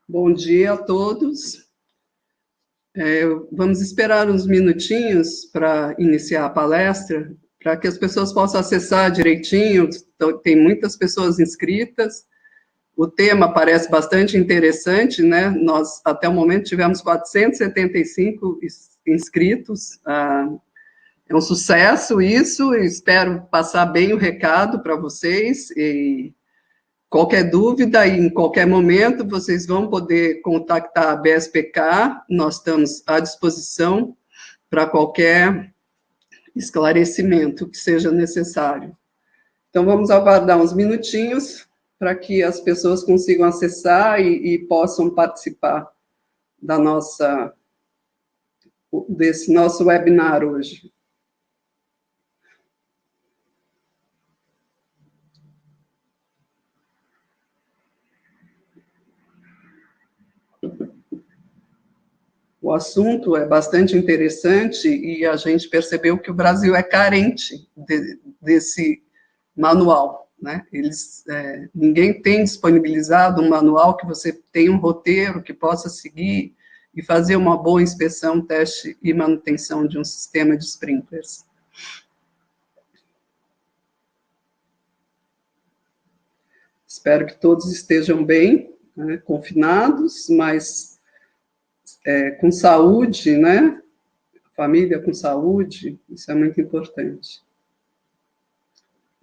Bom dia a todos. Vamos esperar uns minutinhos para iniciar a palestra, para que as pessoas possam acessar direitinho. Tem muitas pessoas inscritas. O tema parece bastante interessante, né? Nós, até o momento, tivemos 475 inscritos. É um sucesso isso, espero passar bem o recado para vocês. E qualquer dúvida, em qualquer momento, vocês vão poder contactar a BSPK, nós estamos à disposição para qualquer esclarecimento que seja necessário. Então, vamos aguardar uns minutinhos para que as pessoas consigam acessar e possam participar desse nosso webinar hoje. O assunto é bastante interessante e a gente percebeu que o Brasil é carente desse manual, né? Ninguém tem disponibilizado um manual que você tenha um roteiro que possa seguir e fazer uma boa inspeção, teste e manutenção de um sistema de sprinklers. Espero que todos estejam bem, né, confinados, mas com saúde, né? Família com saúde, isso é muito importante.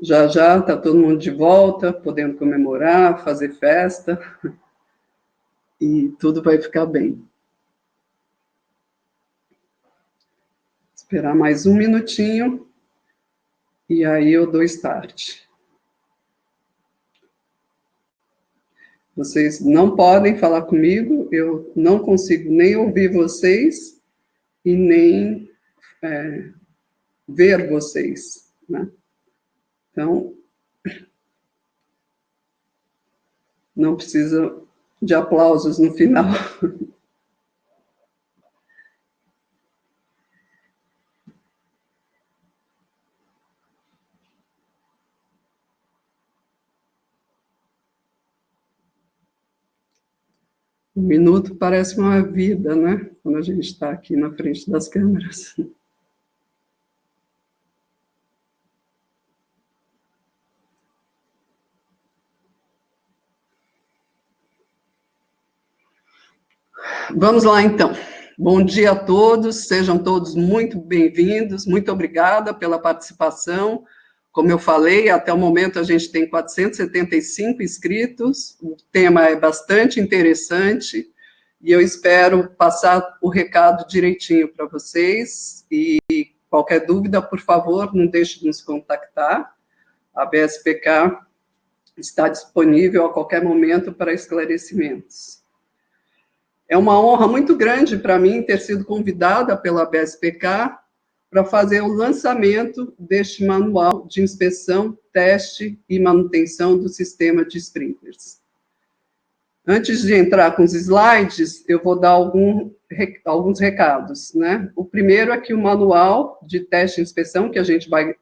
Já está todo mundo de volta, podendo comemorar, fazer festa, e tudo vai ficar bem. Esperar mais um minutinho, e aí eu dou start. Vocês não podem falar comigo, eu não consigo nem ouvir vocês, e nem ver vocês, né? Então, não precisa de aplausos no final. Um minuto parece uma vida, né? Quando a gente está aqui na frente das câmeras. Vamos lá, então. Bom dia a todos, sejam todos muito bem-vindos, muito obrigada pela participação. Como eu falei, até o momento a gente tem 475 inscritos, o tema é bastante interessante, e eu espero passar o recado direitinho para vocês, e qualquer dúvida, por favor, não deixe de nos contactar. A BSPK está disponível a qualquer momento para esclarecimentos. É uma honra muito grande para mim ter sido convidada pela BSPK para fazer o lançamento deste manual de inspeção, teste e manutenção do sistema de sprinklers. Antes de entrar com os slides, eu vou dar alguns recados, né? O primeiro é que o manual de teste e inspeção, que a gente vai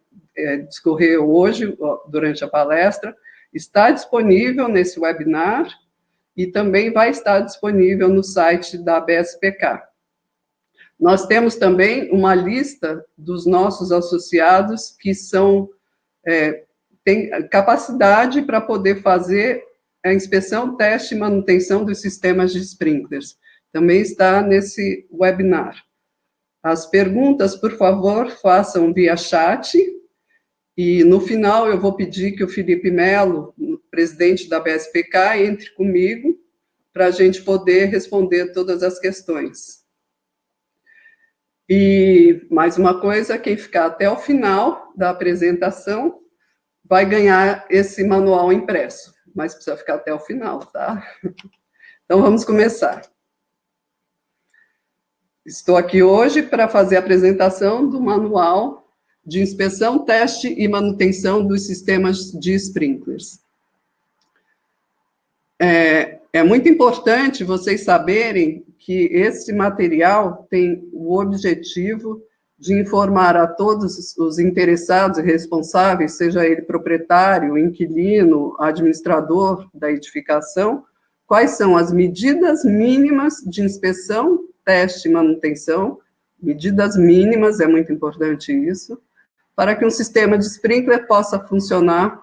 discorrer hoje, durante a palestra, está disponível nesse webinar, e também vai estar disponível no site da BSPK. Nós temos também uma lista dos nossos associados que têm capacidade para poder fazer a inspeção, teste e manutenção dos sistemas de sprinklers. Também está nesse webinar. As perguntas, por favor, façam via chat, e no final eu vou pedir que o Felipe Melo, presidente da BSPK, entre comigo para a gente poder responder todas as questões. E mais uma coisa, quem ficar até o final da apresentação vai ganhar esse manual impresso, mas precisa ficar até o final, tá? Então vamos começar. Estou aqui hoje para fazer a apresentação do manual de inspeção, teste e manutenção dos sistemas de sprinklers. É muito importante vocês saberem que esse material tem o objetivo de informar a todos os interessados e responsáveis, seja ele proprietário, inquilino, administrador da edificação, quais são as medidas mínimas de inspeção, teste e manutenção, medidas mínimas, é muito importante isso, para que um sistema de sprinkler possa funcionar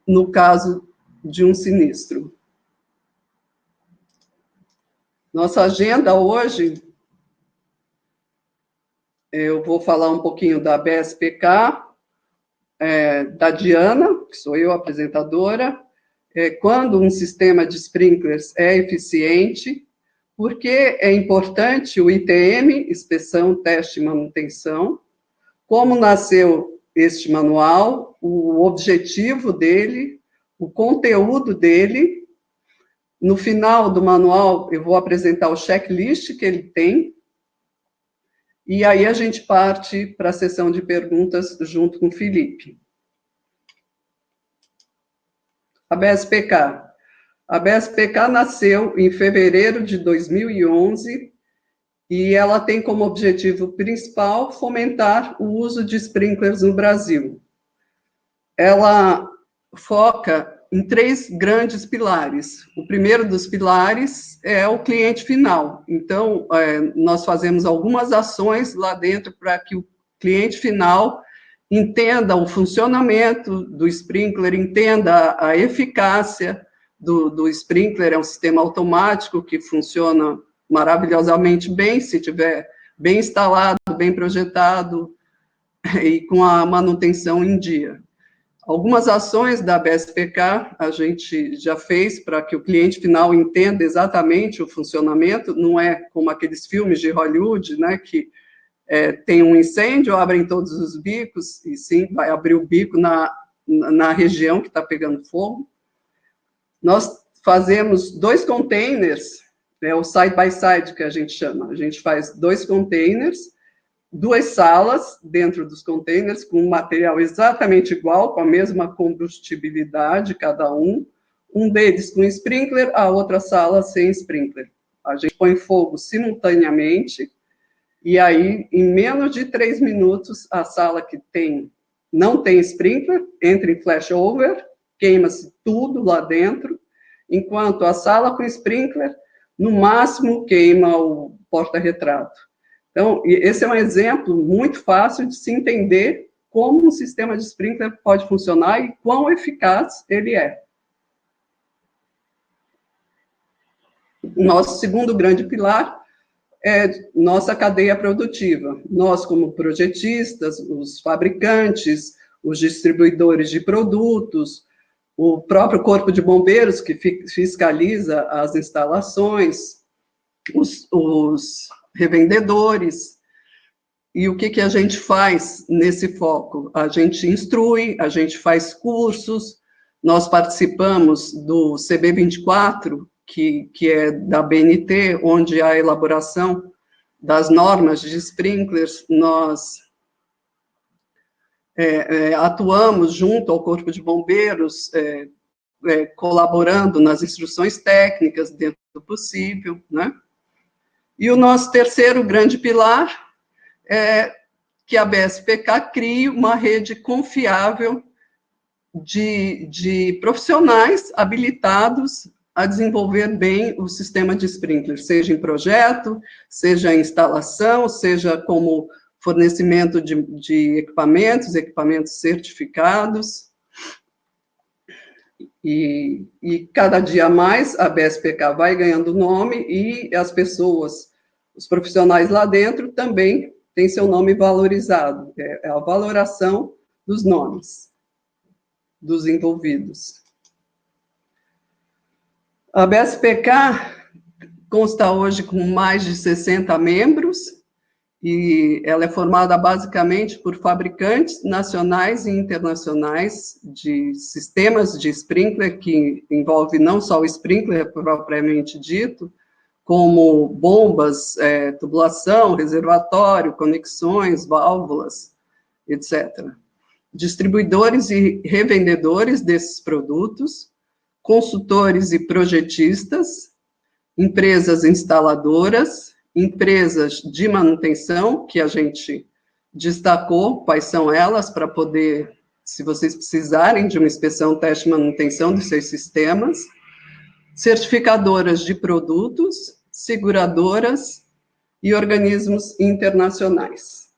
no caso de um sinistro. Nossa agenda hoje, eu vou falar um pouquinho da BSPK, da Diana, que sou eu, a apresentadora, quando um sistema de sprinklers é eficiente, por que é importante o ITM, inspeção, teste e manutenção, como nasceu este manual, o objetivo dele, o conteúdo dele. No final do manual, eu vou apresentar o checklist que ele tem, e aí a gente parte para a sessão de perguntas junto com o Felipe. A BSPK. A BSPK nasceu em fevereiro de 2011 e ela tem como objetivo principal fomentar o uso de sprinklers no Brasil. Ela foca em 3 grandes pilares. O primeiro dos pilares é o cliente final. Então, nós fazemos algumas ações lá dentro para que o cliente final entenda o funcionamento do sprinkler, entenda a eficácia do sprinkler. É um sistema automático que funciona maravilhosamente bem, se tiver bem instalado, bem projetado e com a manutenção em dia. Algumas ações da BSPK a gente já fez para que o cliente final entenda exatamente o funcionamento, não é como aqueles filmes de Hollywood, né, que tem um incêndio, abrem todos os bicos, e sim, vai abrir o bico na região que está pegando fogo. Nós fazemos 2 containers, o side by side que a gente chama, a gente faz 2 containers, 2 salas dentro dos containers, com um material exatamente igual, com a mesma combustibilidade, cada um deles com sprinkler, a outra sala sem sprinkler. A gente põe fogo simultaneamente, e aí, em menos de 3 minutos, a sala que não tem sprinkler, entra em flashover, queima-se tudo lá dentro, enquanto a sala com sprinkler, no máximo, queima o porta-retrato. Então, esse é um exemplo muito fácil de se entender como um sistema de sprinkler pode funcionar e quão eficaz ele é. Nosso segundo grande pilar é nossa cadeia produtiva. Nós, como projetistas, os fabricantes, os distribuidores de produtos, o próprio Corpo de Bombeiros, que fiscaliza as instalações, os revendedores. E o que a gente faz nesse foco? A gente instrui, a gente faz cursos, nós participamos do CB24, que é da BNT, onde a elaboração das normas de sprinklers, nós atuamos junto ao Corpo de Bombeiros, colaborando nas instruções técnicas dentro do possível, né? E o nosso terceiro grande pilar é que a BSPK crie uma rede confiável de profissionais habilitados a desenvolver bem o sistema de sprinkler, seja em projeto, seja em instalação, seja como fornecimento de equipamentos certificados. E cada dia mais a BSPK vai ganhando nome e as pessoas, os profissionais lá dentro também têm seu nome valorizado, é a valoração dos nomes dos envolvidos. A BSPK consta hoje com mais de 60 membros, e ela é formada basicamente por fabricantes nacionais e internacionais de sistemas de sprinkler, que envolve não só o sprinkler propriamente dito, como bombas, tubulação, reservatório, conexões, válvulas, etc. Distribuidores e revendedores desses produtos, consultores e projetistas, empresas instaladoras, empresas de manutenção, que a gente destacou quais são elas, para poder, se vocês precisarem de uma inspeção, teste e manutenção dos seus sistemas, certificadoras de produtos, seguradoras e organismos internacionais.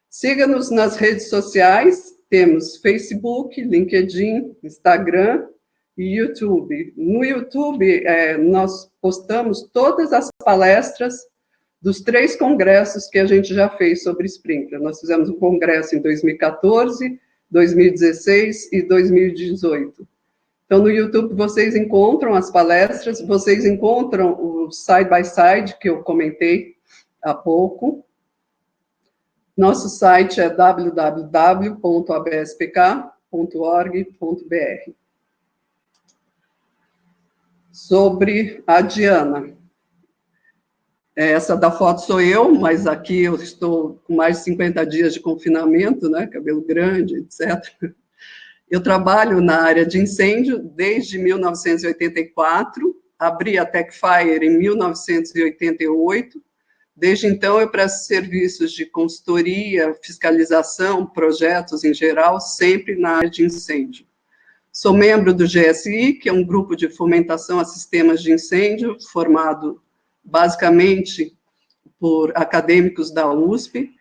Siga-nos nas redes sociais, temos Facebook, LinkedIn, Instagram e YouTube. No YouTube, nós postamos todas as palestras dos 3 congressos que a gente já fez sobre Sprinkler. Nós fizemos um congresso em 2014, 2016 e 2018. Então, no YouTube, vocês encontram as palestras, vocês encontram o side-by-side, que eu comentei há pouco. Nosso site é www.abspk.org.br. Sobre a Diana. Essa da foto sou eu, mas aqui eu estou com mais de 50 dias de confinamento, né, cabelo grande, etc. Eu trabalho na área de incêndio desde 1984, abri a Techfire em 1988. Desde então, eu presto serviços de consultoria, fiscalização, projetos em geral, sempre na área de incêndio. Sou membro do GSI, que é um grupo de fomentação a sistemas de incêndio, formado basicamente por acadêmicos da USP.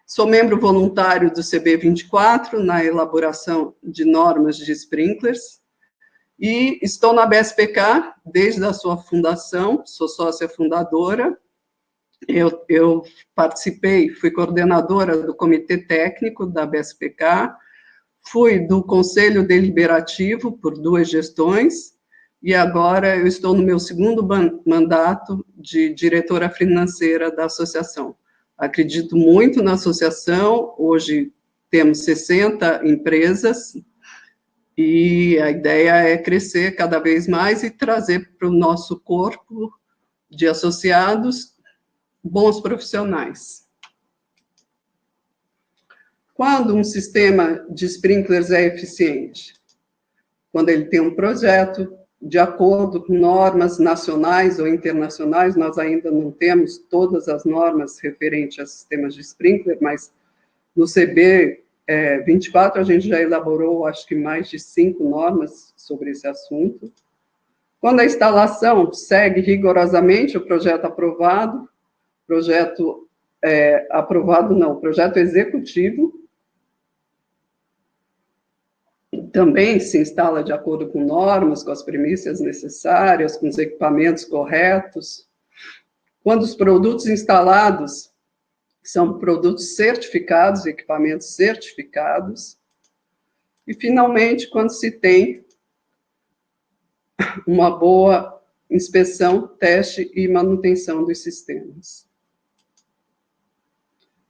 Sou membro voluntário do CB24, na elaboração de normas de sprinklers. E estou na BSPK desde a sua fundação, sou sócia fundadora. Eu participei, fui coordenadora do comitê técnico da BSPK, fui do conselho deliberativo por 2 gestões, e agora eu estou no meu 2º mandato de diretora financeira da associação. Acredito muito na associação, hoje temos 60 empresas, e a ideia é crescer cada vez mais e trazer para o nosso corpo de associados bons profissionais. Quando um sistema de sprinklers é eficiente? Quando ele tem um projeto de acordo com normas nacionais ou internacionais, nós ainda não temos todas as normas referentes a sistemas de sprinkler, mas no CB24 a gente já elaborou, acho que mais de 5 normas sobre esse assunto. Quando a instalação segue rigorosamente o projeto aprovado, projeto executivo, também se instala de acordo com normas, com as premissas necessárias, com os equipamentos corretos. Quando os produtos instalados são produtos certificados, equipamentos certificados. E, finalmente, quando se tem uma boa inspeção, teste e manutenção dos sistemas.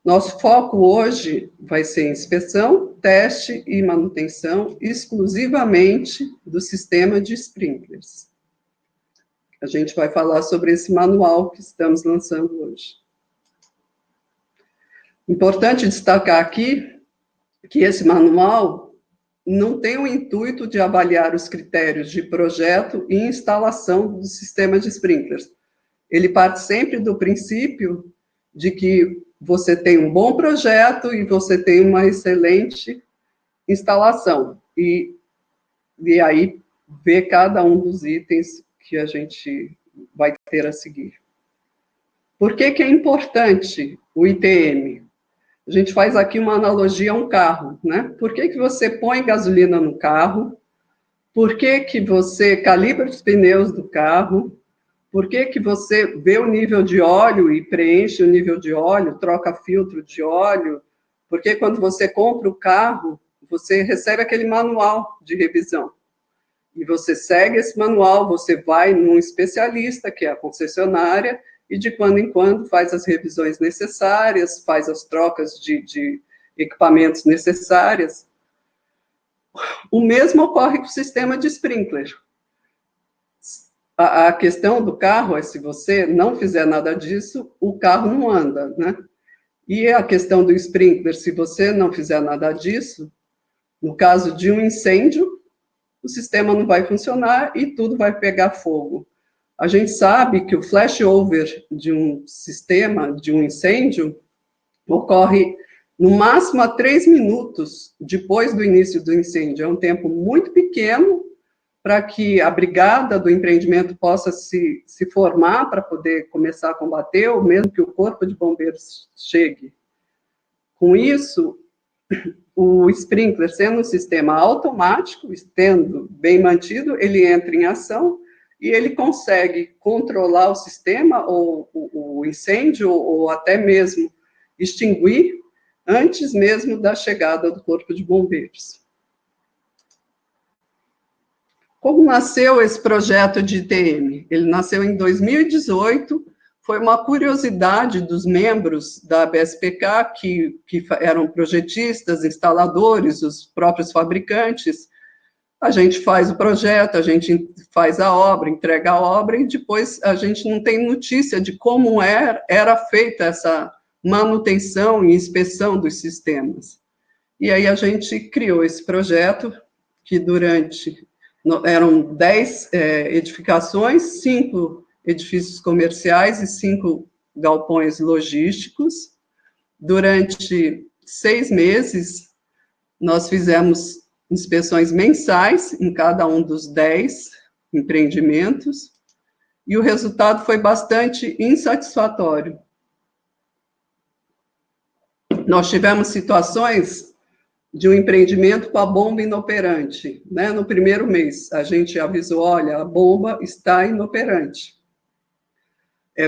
Nosso foco hoje vai ser inspeção, teste e manutenção exclusivamente do sistema de sprinklers. A gente vai falar sobre esse manual que estamos lançando hoje. Importante destacar aqui que esse manual não tem o intuito de avaliar os critérios de projeto e instalação do sistema de sprinklers. Ele parte sempre do princípio de que você tem um bom projeto e você tem uma excelente instalação. E aí, ver cada um dos itens que a gente vai ter a seguir. Por que é importante o ITM? A gente faz aqui uma analogia a um carro, né? Por que você põe gasolina no carro? Por que você calibra os pneus do carro? Por que você vê o nível de óleo e preenche o nível de óleo, troca filtro de óleo? Porque quando você compra o carro, você recebe aquele manual de revisão. E você segue esse manual, você vai num especialista, que é a concessionária, e de quando em quando faz as revisões necessárias, faz as trocas de equipamentos necessárias. O mesmo ocorre com o sistema de sprinkler. A questão do carro é, se você não fizer nada disso, o carro não anda, né? E a questão do sprinkler, se você não fizer nada disso, no caso de um incêndio, o sistema não vai funcionar e tudo vai pegar fogo. A gente sabe que o flashover de um sistema, de um incêndio, ocorre no máximo a 3 minutos depois do início do incêndio. É um tempo muito pequeno para que a brigada do empreendimento possa se formar para poder começar a combater, ou mesmo que o corpo de bombeiros chegue. Com isso, o sprinkler, sendo um sistema automático, estando bem mantido, ele entra em ação e ele consegue controlar o sistema, ou o incêndio, ou até mesmo extinguir, antes mesmo da chegada do corpo de bombeiros. Como nasceu esse projeto de ITM? Ele nasceu em 2018, foi uma curiosidade dos membros da BSPK, que eram projetistas, instaladores, os próprios fabricantes. A gente faz o projeto, a gente faz a obra, entrega a obra, e depois a gente não tem notícia de como era feita essa manutenção e inspeção dos sistemas. E aí a gente criou esse projeto, que eram 10 edificações, 5 edifícios comerciais e 5 galpões logísticos. Durante 6 meses, nós fizemos inspeções mensais em cada um dos 10 empreendimentos, e o resultado foi bastante insatisfatório. Nós tivemos situações de um empreendimento com a bomba inoperante, né? No primeiro mês, a gente avisou, olha, a bomba está inoperante.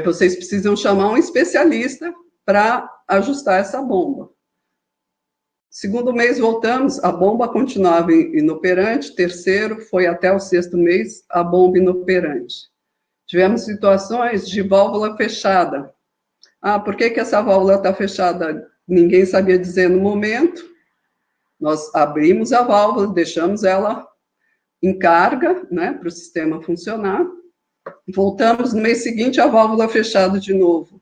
Vocês precisam chamar um especialista para ajustar essa bomba. Segundo mês, voltamos, a bomba continuava inoperante. Terceiro, foi até o 6º mês, a bomba inoperante. Tivemos situações de válvula fechada. Por que essa válvula está fechada? Ninguém sabia dizer no momento. Nós abrimos a válvula, deixamos ela em carga, né, para o sistema funcionar. Voltamos no mês seguinte, a válvula fechada de novo.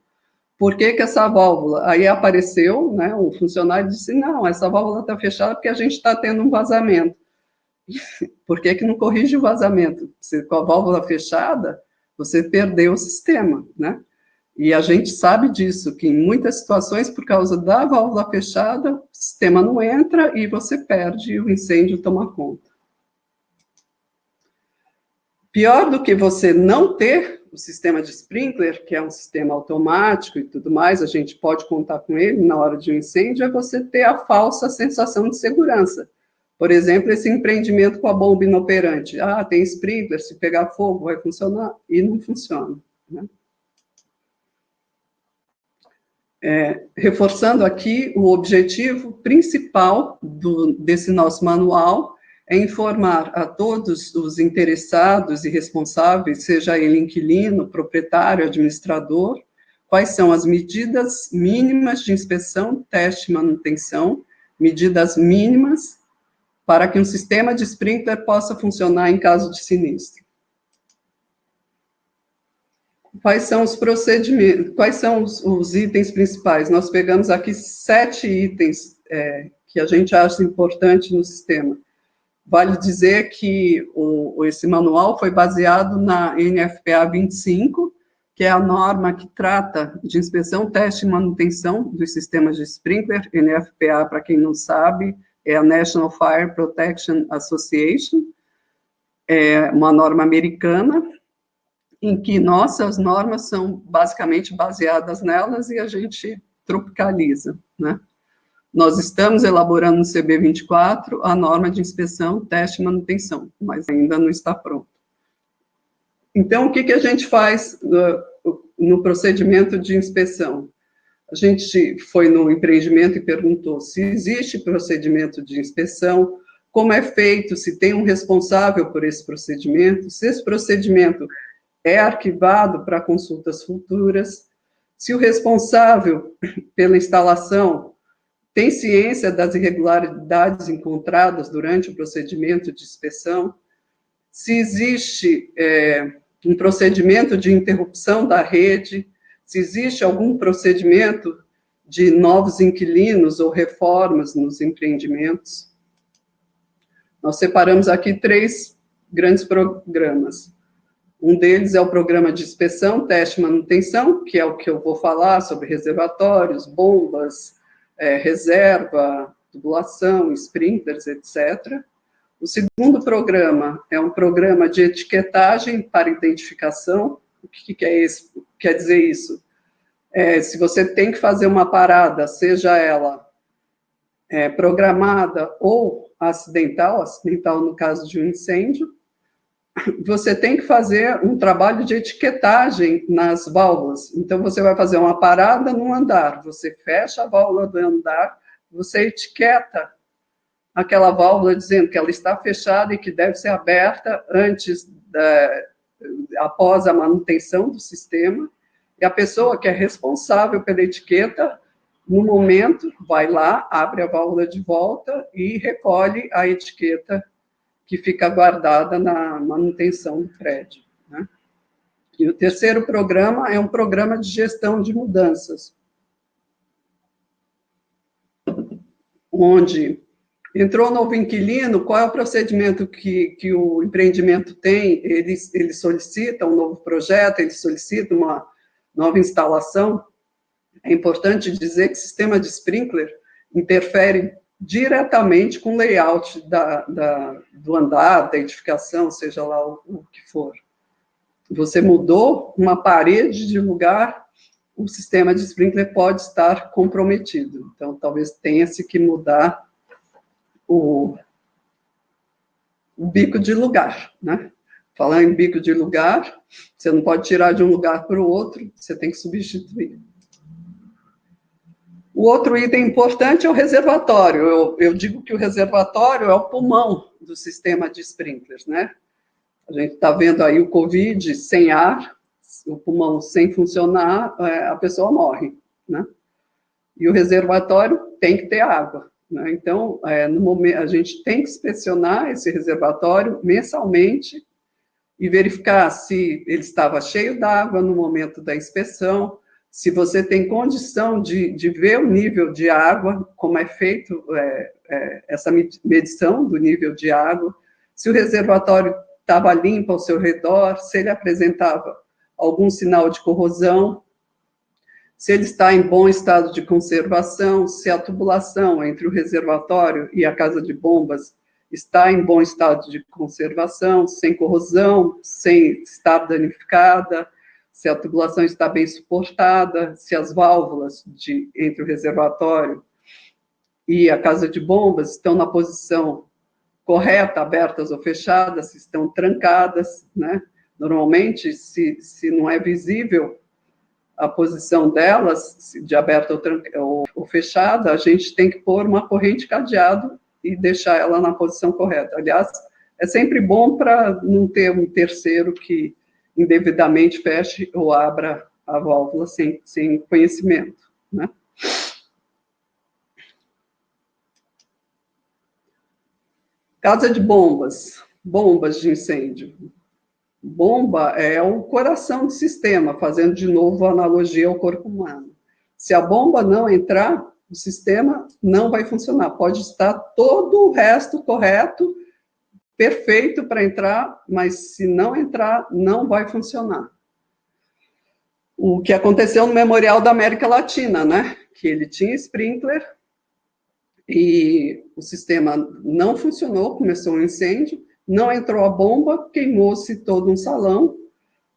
Por que essa válvula? Aí apareceu, né, um funcionário disse, não, essa válvula está fechada porque a gente está tendo um vazamento. Por que não corrige o vazamento? Com a válvula fechada, você perdeu o sistema, né? E a gente sabe disso, que em muitas situações, por causa da válvula fechada, o sistema não entra e você perde, e o incêndio toma conta. Pior do que você não ter o sistema de sprinkler, que é um sistema automático e tudo mais, a gente pode contar com ele na hora de um incêndio, é você ter a falsa sensação de segurança. Por exemplo, esse empreendimento com a bomba inoperante. Tem sprinkler, se pegar fogo vai funcionar, e não funciona, né? Reforçando aqui, o objetivo principal desse nosso manual é informar a todos os interessados e responsáveis, seja ele inquilino, proprietário, administrador, quais são as medidas mínimas de inspeção, teste e manutenção, medidas mínimas para que um sistema de sprinkler possa funcionar em caso de sinistro. Quais são os procedimentos, quais são os itens principais? Nós pegamos aqui 7 itens que a gente acha importante no sistema. Vale dizer que esse manual foi baseado na NFPA 25, que é a norma que trata de inspeção, teste e manutenção dos sistemas de sprinkler. NFPA, para quem não sabe, é a National Fire Protection Association, é uma norma americana, em que nossas normas são basicamente baseadas nelas e a gente tropicaliza, né? Nós estamos elaborando no CB24 a norma de inspeção, teste e manutenção, mas ainda não está pronto. Então, o que a gente faz no procedimento de inspeção? A gente foi no empreendimento e perguntou se existe procedimento de inspeção, como é feito, se tem um responsável por esse procedimento, se esse procedimento é arquivado para consultas futuras, se o responsável pela instalação tem ciência das irregularidades encontradas durante o procedimento de inspeção, se existe um procedimento de interrupção da rede, se existe algum procedimento de novos inquilinos ou reformas nos empreendimentos. Nós separamos aqui 3 grandes programas. Um deles é o programa de inspeção, teste e manutenção, que é o que eu vou falar sobre reservatórios, bombas, reserva, tubulação, sprinklers, etc. O segundo programa é um programa de etiquetagem para identificação. O que quer dizer isso? Se você tem que fazer uma parada, seja ela programada ou acidental no caso de um incêndio, você tem que fazer um trabalho de etiquetagem nas válvulas. Então, você vai fazer uma parada num andar, você fecha a válvula do andar, você etiqueta aquela válvula dizendo que ela está fechada e que deve ser aberta após a manutenção do sistema, e a pessoa que é responsável pela etiqueta, no momento, vai lá, abre a válvula de volta e recolhe a etiqueta que fica guardada na manutenção do prédio, né? E o terceiro programa é um programa de gestão de mudanças, onde entrou novo inquilino, qual é o procedimento que o empreendimento tem? Ele solicita um novo projeto, ele solicita uma nova instalação. É importante dizer que o sistema de sprinkler interfere diretamente com o layout do andar, da edificação, seja lá o que for. Você mudou uma parede de lugar, o sistema de sprinkler pode estar comprometido. Então, talvez tenha-se que mudar o bico de lugar, né? Falando em bico de lugar, você não pode tirar de um lugar para o outro, você tem que substituir. O outro item importante é o reservatório. Eu digo que o reservatório é o pulmão do sistema de sprinklers, né? A gente está vendo aí o Covid sem ar, o pulmão sem funcionar, a pessoa morre, né? E o reservatório tem que ter água, né? Então, no momento, a gente tem que inspecionar esse reservatório mensalmente e verificar se ele estava cheio d'água no momento da inspeção, se você tem condição de ver o nível de água, como é feito essa medição do nível de água, se o reservatório estava limpo ao seu redor, se ele apresentava algum sinal de corrosão, se ele está em bom estado de conservação, se a tubulação entre o reservatório e a casa de bombas está em bom estado de conservação, sem corrosão, sem estar danificada, se a tubulação está bem suportada, se as válvulas entre o reservatório e a casa de bombas estão na posição correta, abertas ou fechadas, se estão trancadas, né? Normalmente, se não é visível a posição delas, de aberta ou fechada, a gente tem que pôr uma corrente cadeado e deixar ela na posição correta. Aliás, é sempre bom para não ter um terceiro que indevidamente feche ou abra a válvula sem conhecimento, né? Casa de bombas, bombas de incêndio. Bomba é o coração do sistema, fazendo de novo a analogia ao corpo humano. Se a bomba não entrar, o sistema não vai funcionar. Pode estar todo o resto correto, perfeito para entrar, mas se não entrar, não vai funcionar. O que aconteceu no Memorial da América Latina, né? Que ele tinha sprinkler e o sistema não funcionou, começou um incêndio, não entrou a bomba, queimou-se todo um salão.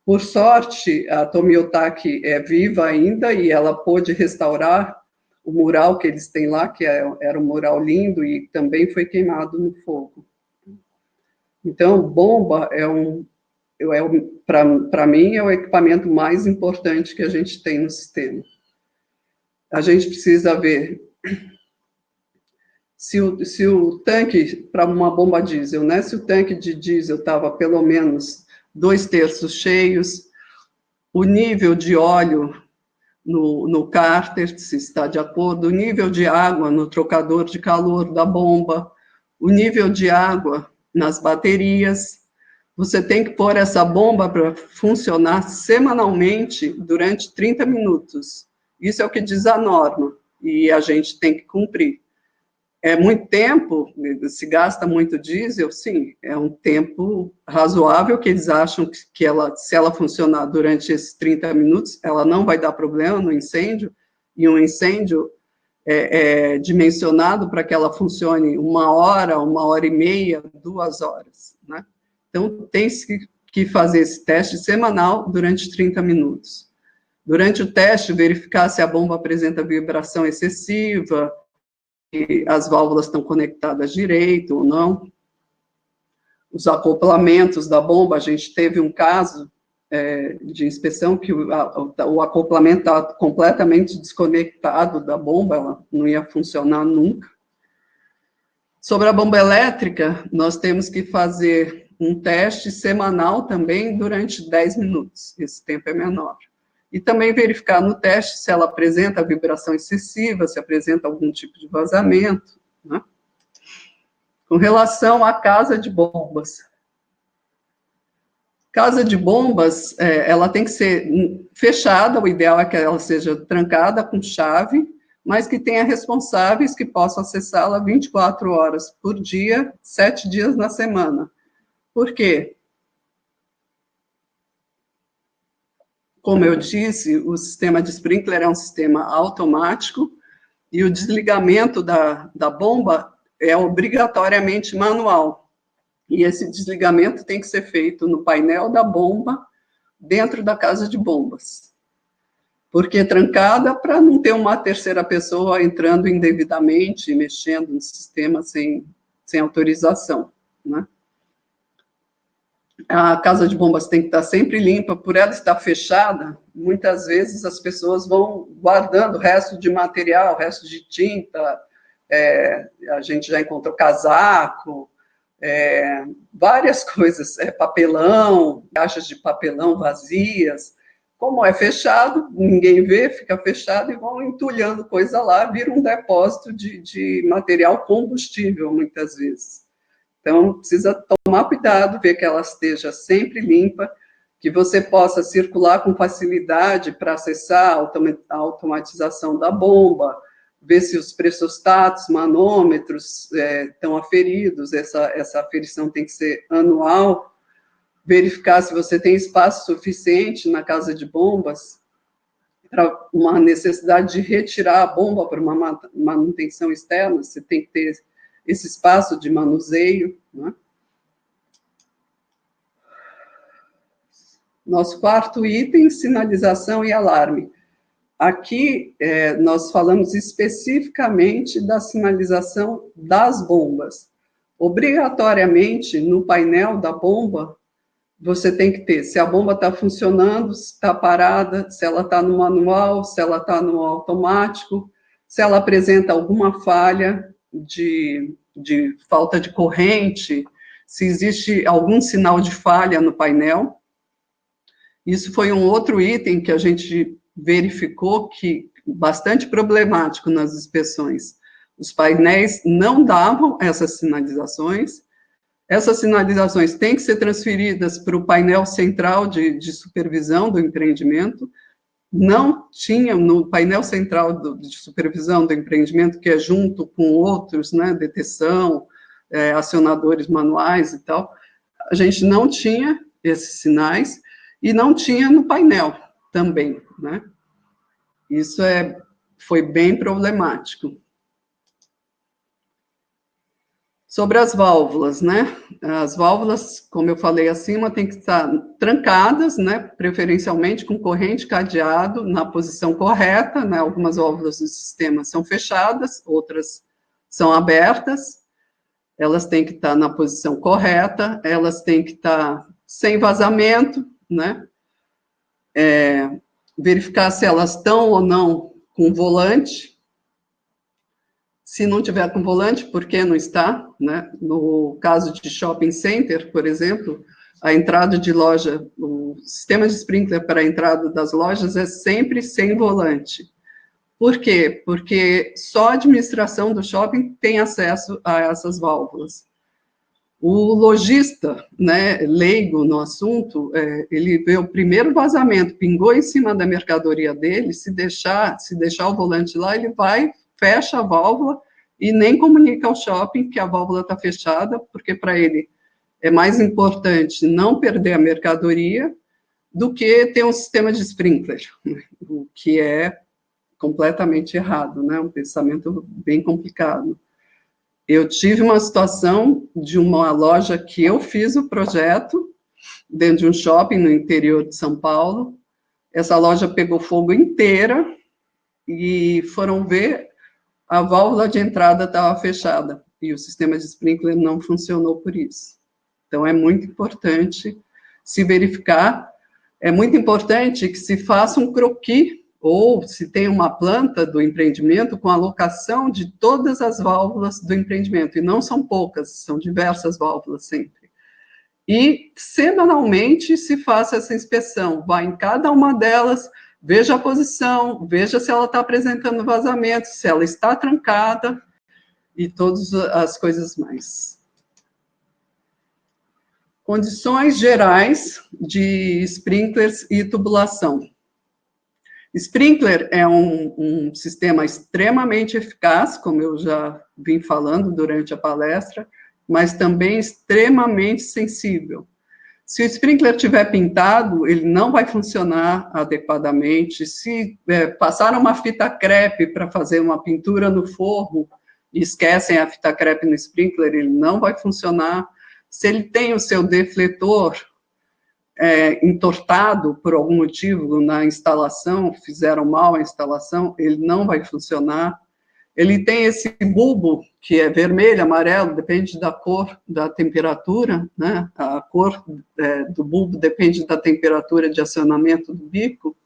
Por sorte, a Tomiotaki é viva ainda e ela pôde restaurar o mural que eles têm lá, que era um mural lindo e também foi queimado no fogo. Então, bomba para mim, é o equipamento mais importante que a gente tem no sistema. A gente precisa ver se o tanque, para uma bomba diesel, né? Se o tanque de diesel estava pelo menos 2/3 cheios, o nível de óleo no cárter, se está de acordo, o nível de água no trocador de calor da bomba, o nível de água nas baterias. Você tem que pôr essa bomba para funcionar semanalmente durante 30 minutos. Isso é o que diz a norma, e a gente tem que cumprir. É muito tempo, se gasta muito diesel, sim, é um tempo razoável que eles acham que se ela funcionar durante esses 30 minutos, ela não vai dar problema no incêndio, e um incêndio dimensionado para que ela funcione 1 hora e meia, 2 horas, né? Então, tem-se que fazer esse teste semanal durante 30 minutos. Durante o teste, verificar se a bomba apresenta vibração excessiva, se as válvulas estão conectadas direito ou não. Os acoplamentos da bomba, a gente teve um caso de inspeção que o acoplamento está completamente desconectado da bomba, ela não ia funcionar nunca. Sobre a bomba elétrica, nós temos que fazer um teste semanal também durante 10 minutos, esse tempo é menor. E também verificar no teste se ela apresenta vibração excessiva, se apresenta algum tipo de vazamento, né? Com relação à casa de bombas. Casa de bombas, ela tem que ser fechada, o ideal é que ela seja trancada com chave, mas que tenha responsáveis que possam acessá-la 24 horas por dia, 7 dias na semana. Por quê? Como eu disse, o sistema de sprinkler é um sistema automático e o desligamento da bomba é obrigatoriamente manual. E esse desligamento tem que ser feito no painel da bomba, dentro da casa de bombas. Porque trancada para não ter uma terceira pessoa entrando indevidamente, mexendo no sistema sem autorização, né? A casa de bombas tem que estar sempre limpa, por ela estar fechada, muitas vezes as pessoas vão guardando resto de material, resto de tinta, a gente já encontrou casaco, várias coisas, papelão, caixas de papelão vazias. Como é fechado, ninguém vê, fica fechado e vão entulhando coisa lá, vira um depósito de material combustível, muitas vezes. Então, precisa tomar cuidado, ver que ela esteja sempre limpa, que você possa circular com facilidade para acessar a automatização da bomba, ver se os pressostatos, manômetros estão aferidos, essa aferição tem que ser anual, verificar se você tem espaço suficiente na casa de bombas para uma necessidade de retirar a bomba para uma manutenção externa, você tem que ter esse espaço de manuseio, né? Nosso quarto item, sinalização e alarme. Aqui, nós falamos especificamente da sinalização das bombas. Obrigatoriamente, no painel da bomba, você tem que ter se a bomba está funcionando, se está parada, se ela está no manual, se ela está no automático, se ela apresenta alguma falha de falta de corrente, se existe algum sinal de falha no painel. Isso foi um outro item que a gente verificou que bastante problemático nas inspeções. Os painéis não davam essas sinalizações. Essas sinalizações têm que ser transferidas para o painel central de supervisão do empreendimento. Não tinha no painel central de supervisão do empreendimento, que é junto com outros, né, detecção, acionadores manuais e tal, a gente não tinha esses sinais e não tinha no painel também, né? Isso foi bem problemático. Sobre as válvulas, né? As válvulas, como eu falei acima, têm que estar trancadas, né? Preferencialmente com corrente cadeado na posição correta, né? Algumas válvulas do sistema são fechadas, outras são abertas. Elas têm que estar na posição correta, elas têm que estar sem vazamento, né? Verificar se elas estão ou não com volante. Se não tiver com volante, por que não está? Né? No caso de shopping center, por exemplo, a entrada de loja, o sistema de sprinkler para a entrada das lojas é sempre sem volante. Por quê? Porque só a administração do shopping tem acesso a essas válvulas. O lojista, né, leigo no assunto, ele vê o primeiro vazamento, pingou em cima da mercadoria dele, se deixar o volante lá, ele vai, fecha a válvula e nem comunica ao shopping que a válvula está fechada, porque para ele é mais importante não perder a mercadoria do que ter um sistema de sprinkler, o que é completamente errado, né? Um pensamento bem complicado. Eu tive uma situação de uma loja que eu fiz o projeto dentro de um shopping no interior de São Paulo. Essa loja pegou fogo inteira e foram ver, a válvula de entrada estava fechada e o sistema de sprinkler não funcionou por isso. Então, é muito importante se verificar, é muito importante que se faça um croquis, ou se tem uma planta do empreendimento com alocação de todas as válvulas do empreendimento, e não são poucas, são diversas válvulas sempre. E, semanalmente, se faça essa inspeção, vá em cada uma delas, veja a posição, veja se ela está apresentando vazamento, se ela está trancada, e todas as coisas mais. Condições gerais de sprinklers e tubulação. Sprinkler é um sistema extremamente eficaz, como eu já vim falando durante a palestra, mas também extremamente sensível. Se o sprinkler estiver pintado, ele não vai funcionar adequadamente. Se passar uma fita crepe para fazer uma pintura no forro e esquecem a fita crepe no sprinkler, ele não vai funcionar. Se ele tem o seu defletor entortado por algum motivo na instalação, fizeram mal a instalação, ele não vai funcionar. Ele tem esse bulbo, que é vermelho, amarelo, depende da cor, da temperatura, né? A cor do bulbo depende da temperatura de acionamento do bico.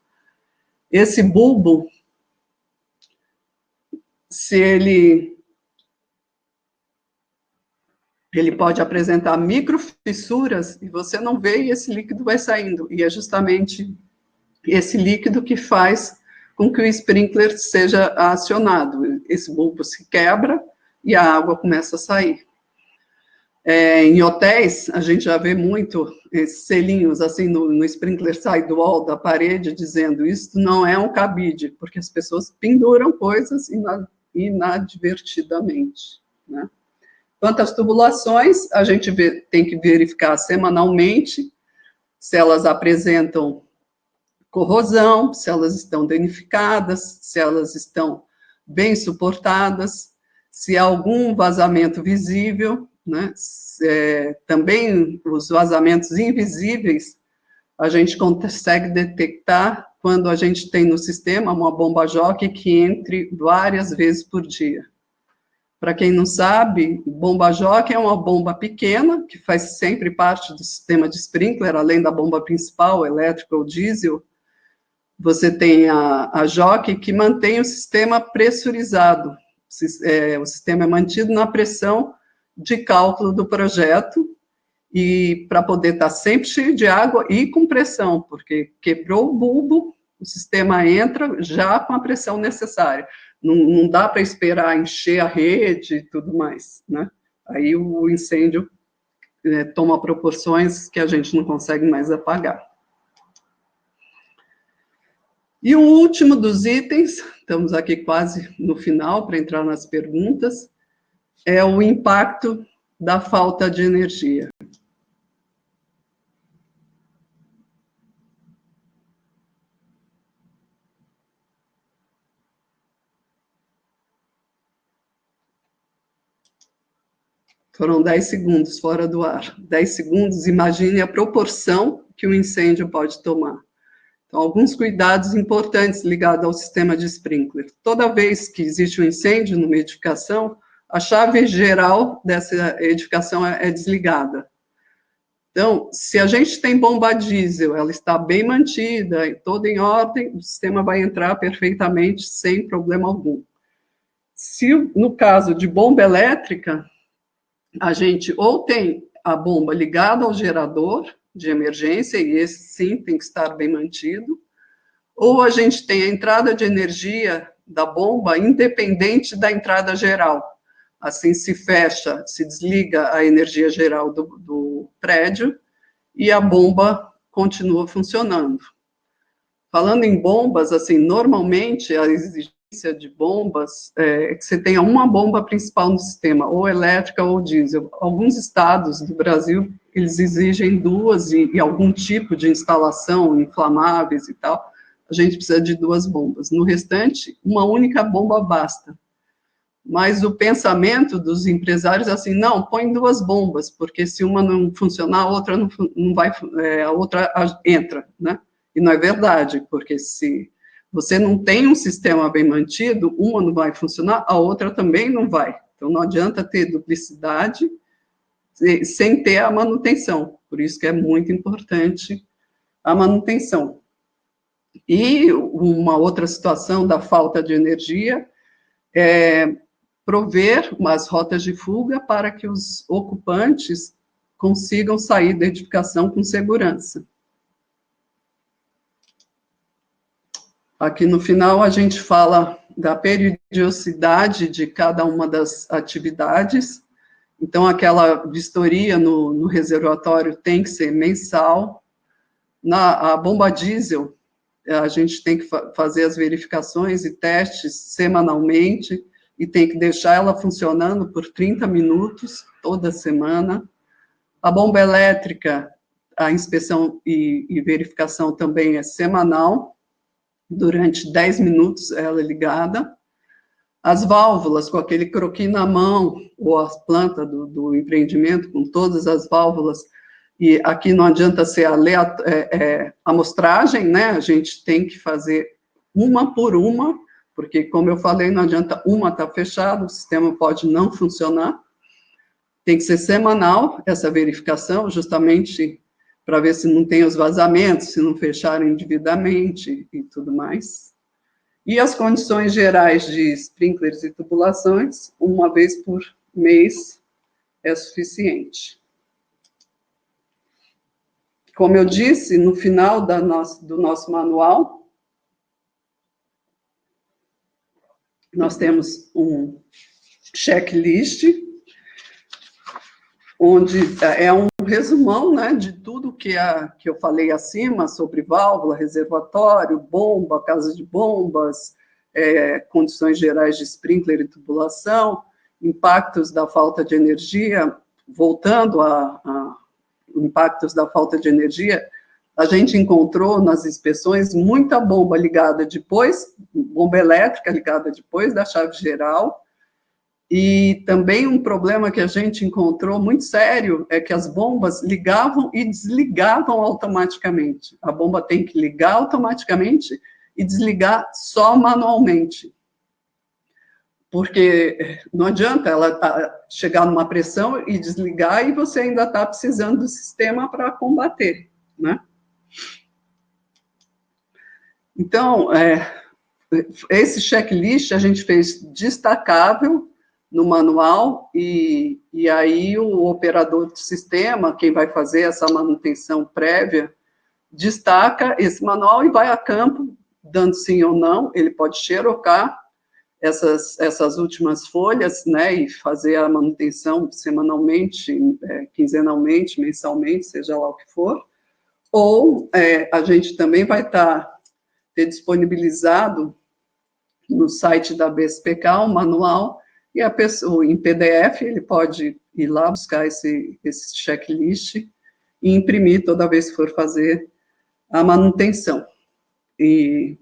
Esse bulbo, se ele pode apresentar microfissuras e você não vê e esse líquido vai saindo. E é justamente esse líquido que faz com que o sprinkler seja acionado. Esse bulbo se quebra e a água começa a sair. Em hotéis, a gente já vê muito esses selinhos assim no sprinkler sidewall da parede, dizendo isso não é um cabide, porque as pessoas penduram coisas inadvertidamente, né? Quanto às tubulações, a gente tem que verificar semanalmente se elas apresentam corrosão, se elas estão danificadas, se elas estão bem suportadas, se há algum vazamento visível, né? Também os vazamentos invisíveis, a gente consegue detectar quando a gente tem no sistema uma bomba jockey que entre várias vezes por dia. Para quem não sabe, bomba jockey é uma bomba pequena, que faz sempre parte do sistema de sprinkler, além da bomba principal, elétrica ou diesel. Você tem a jockey que mantém o sistema pressurizado. O sistema é mantido na pressão de cálculo do projeto, e para poder estar sempre cheio de água e com pressão, porque quebrou o bulbo, o sistema entra já com a pressão necessária. Não dá para esperar encher a rede e tudo mais, né? Aí o incêndio toma proporções que a gente não consegue mais apagar. E o último dos itens, estamos aqui quase no final para entrar nas perguntas, é o impacto da falta de energia. Foram 10 segundos fora do ar. 10 segundos, imagine a proporção que o incêndio pode tomar. Então, alguns cuidados importantes ligados ao sistema de sprinkler. Toda vez que existe um incêndio numa edificação, a chave geral dessa edificação é desligada. Então, se a gente tem bomba diesel, ela está bem mantida, toda em ordem, o sistema vai entrar perfeitamente, sem problema algum. Se, no caso de bomba elétrica, a gente ou tem a bomba ligada ao gerador de emergência, e esse sim tem que estar bem mantido, ou a gente tem a entrada de energia da bomba independente da entrada geral. Assim, se fecha, se desliga a energia geral do prédio e a bomba continua funcionando. Falando em bombas, assim, normalmente a exigência de bombas é que você tenha uma bomba principal no sistema, ou elétrica ou diesel. Alguns estados do Brasil, eles exigem duas e algum tipo de instalação, inflamáveis e tal. a gente precisa de 2 bombas. No restante, uma única bomba basta. Mas o pensamento dos empresários é assim, não, põe 2 bombas, porque se uma não funcionar, a outra não vai, a outra entra, né? E não é verdade, porque se você não tem um sistema bem mantido, uma não vai funcionar, a outra também não vai. Então, não adianta ter duplicidade sem ter a manutenção. Por isso que é muito importante a manutenção. E uma outra situação da falta de energia é prover umas rotas de fuga para que os ocupantes consigam sair da edificação com segurança. Aqui no final a gente fala da periodicidade de cada uma das atividades. Então, aquela vistoria no reservatório tem que ser mensal. A bomba diesel, a gente tem que fazer as verificações e testes semanalmente, e tem que deixar ela funcionando por 30 minutos, toda semana. A bomba elétrica, a inspeção e verificação também é semanal, durante 10 minutos ela é ligada. As válvulas, com aquele croquis na mão, ou a planta do empreendimento, com todas as válvulas, e aqui não adianta ser amostragem, né? A gente tem que fazer uma por uma, porque, como eu falei, não adianta uma estar fechada, o sistema pode não funcionar. Tem que ser semanal essa verificação, justamente para ver se não tem os vazamentos, se não fecharam indevidamente e tudo mais. E as condições gerais de sprinklers e tubulações, uma vez por mês, é suficiente. Como eu disse, no final do nosso manual, nós temos um checklist, onde é um resumão, né, de tudo que eu falei acima, sobre válvula, reservatório, bomba, casa de bombas, condições gerais de sprinkler e tubulação, impactos da falta de energia. Voltando a impactos da falta de energia, a gente encontrou nas inspeções muita bomba ligada depois, bomba elétrica ligada depois da chave geral. E também um problema que a gente encontrou muito sério é que as bombas ligavam e desligavam automaticamente. A bomba tem que ligar automaticamente e desligar só manualmente. Porque não adianta ela chegar numa pressão e desligar e você ainda está precisando do sistema para combater, né? Então, esse checklist a gente fez destacável no manual, e aí o operador do sistema, quem vai fazer essa manutenção prévia, destaca esse manual e vai a campo, dando sim ou não. Ele pode xerocar essas últimas folhas, né, e fazer a manutenção semanalmente, quinzenalmente, mensalmente, seja lá o que for, ou a gente também vai ter disponibilizado no site da BSPK um manual, e a pessoa, em PDF, ele pode ir lá buscar esse checklist e imprimir toda vez que for fazer a manutenção. E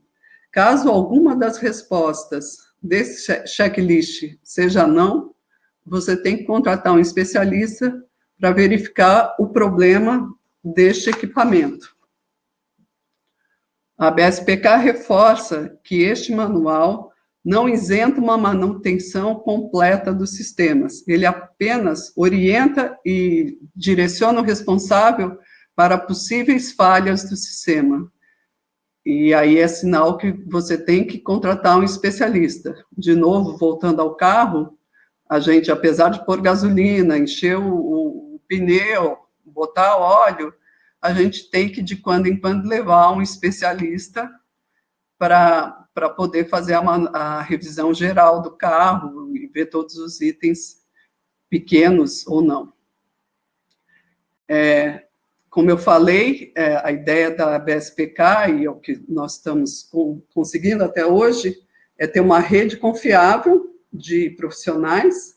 caso alguma das respostas desse checklist seja não, você tem que contratar um especialista para verificar o problema deste equipamento. A BSPK reforça que este manual não isenta uma manutenção completa dos sistemas. Ele apenas orienta e direciona o responsável para possíveis falhas do sistema. E aí é sinal que você tem que contratar um especialista. De novo, voltando ao carro, a gente, apesar de pôr gasolina, encher o pneu, botar óleo, a gente tem que, de quando em quando, levar um especialista para poder fazer a revisão geral do carro e ver todos os itens, pequenos ou não. Como eu falei, a ideia da BSPK, e é o que nós estamos conseguindo até hoje, é ter uma rede confiável de profissionais,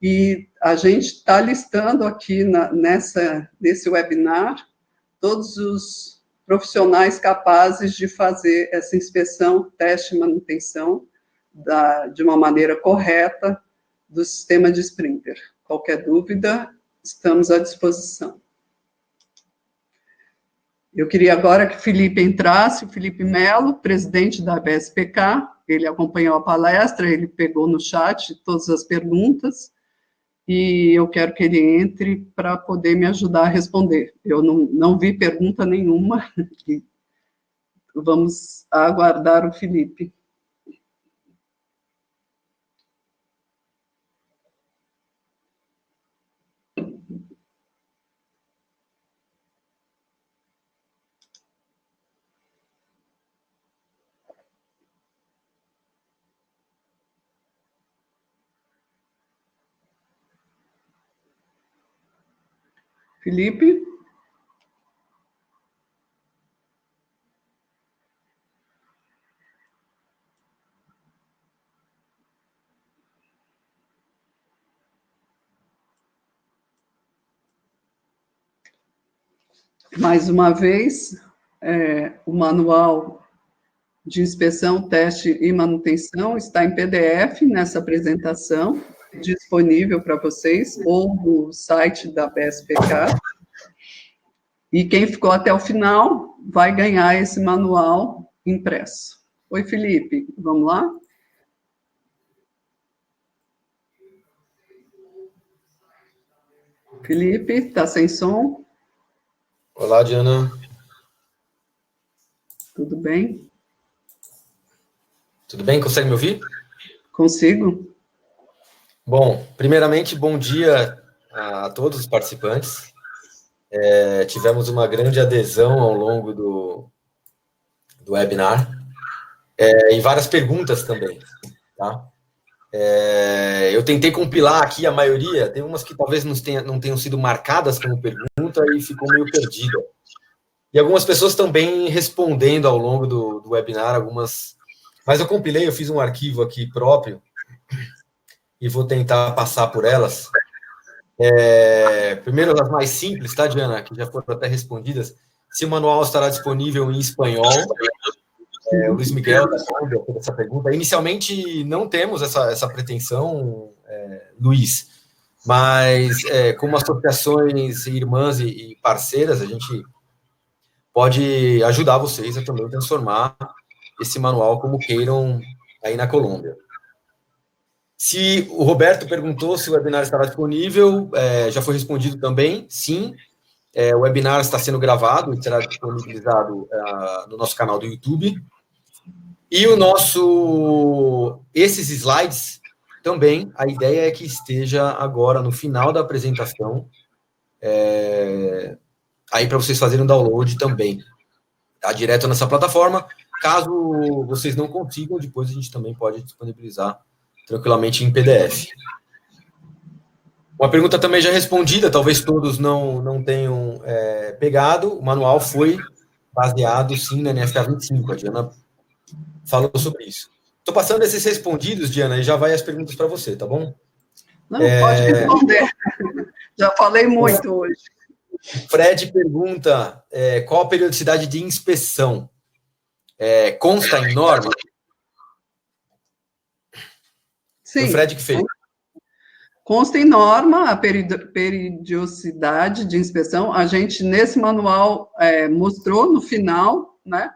e a gente está listando aqui nesse webinar todos profissionais capazes de fazer essa inspeção, teste e manutenção de uma maneira correta do sistema de Sprinklr. Qualquer dúvida, estamos à disposição. Eu queria agora que o Felipe entrasse, o Felipe Melo, presidente da BSPK, ele acompanhou a palestra, ele pegou no chat todas as perguntas, e eu quero que ele entre para poder me ajudar a responder. Eu não vi pergunta nenhuma, e vamos aguardar o Felipe. Felipe? Mais uma vez, o manual de inspeção, teste e manutenção está em PDF nessa apresentação, disponível para vocês, ou no site da BSPK. E quem ficou até o final vai ganhar esse manual impresso. Oi, Felipe, vamos lá? Felipe, está sem som? Olá, Diana. Tudo bem? Tudo bem? Consegue me ouvir? Consigo. Bom, primeiramente, bom dia a todos os participantes. Tivemos uma grande adesão ao longo do webinar e várias perguntas também, tá? Eu tentei compilar aqui a maioria, tem umas que talvez não tenham sido marcadas como pergunta e ficou meio perdida. E algumas pessoas também respondendo ao longo do webinar, algumas... Mas eu compilei, eu fiz um arquivo aqui próprio e vou tentar passar por elas. Primeiro, as mais simples, tá, Diana? Que já foram até respondidas. Se o manual estará disponível em espanhol. O Luiz Miguel da Colômbia fez essa pergunta. Inicialmente, não temos essa pretensão, Luiz, mas como associações irmãs e parceiras, a gente pode ajudar vocês a também transformar esse manual como queiram aí na Colômbia. Se o Roberto perguntou se o webinar estará disponível, já foi respondido também, sim. O webinar está sendo gravado e será disponibilizado no nosso canal do YouTube. E esses slides também, a ideia é que esteja agora no final da apresentação, aí para vocês fazerem o download também. Está direto nessa plataforma. Caso vocês não consigam, depois a gente também pode disponibilizar tranquilamente em PDF. Uma pergunta também já respondida, talvez todos não tenham pegado. O manual foi baseado, sim, na NFPA 25. A Diana falou sobre isso. Estou passando esses respondidos, Diana, e já vai as perguntas para você, tá bom? Não, pode responder. Já falei muito hoje. Fred pergunta qual a periodicidade de inspeção. Consta em norma? Sim. Foi o Fred que fez. Consta em norma a periodicidade de inspeção. A gente, nesse manual, mostrou no final, né?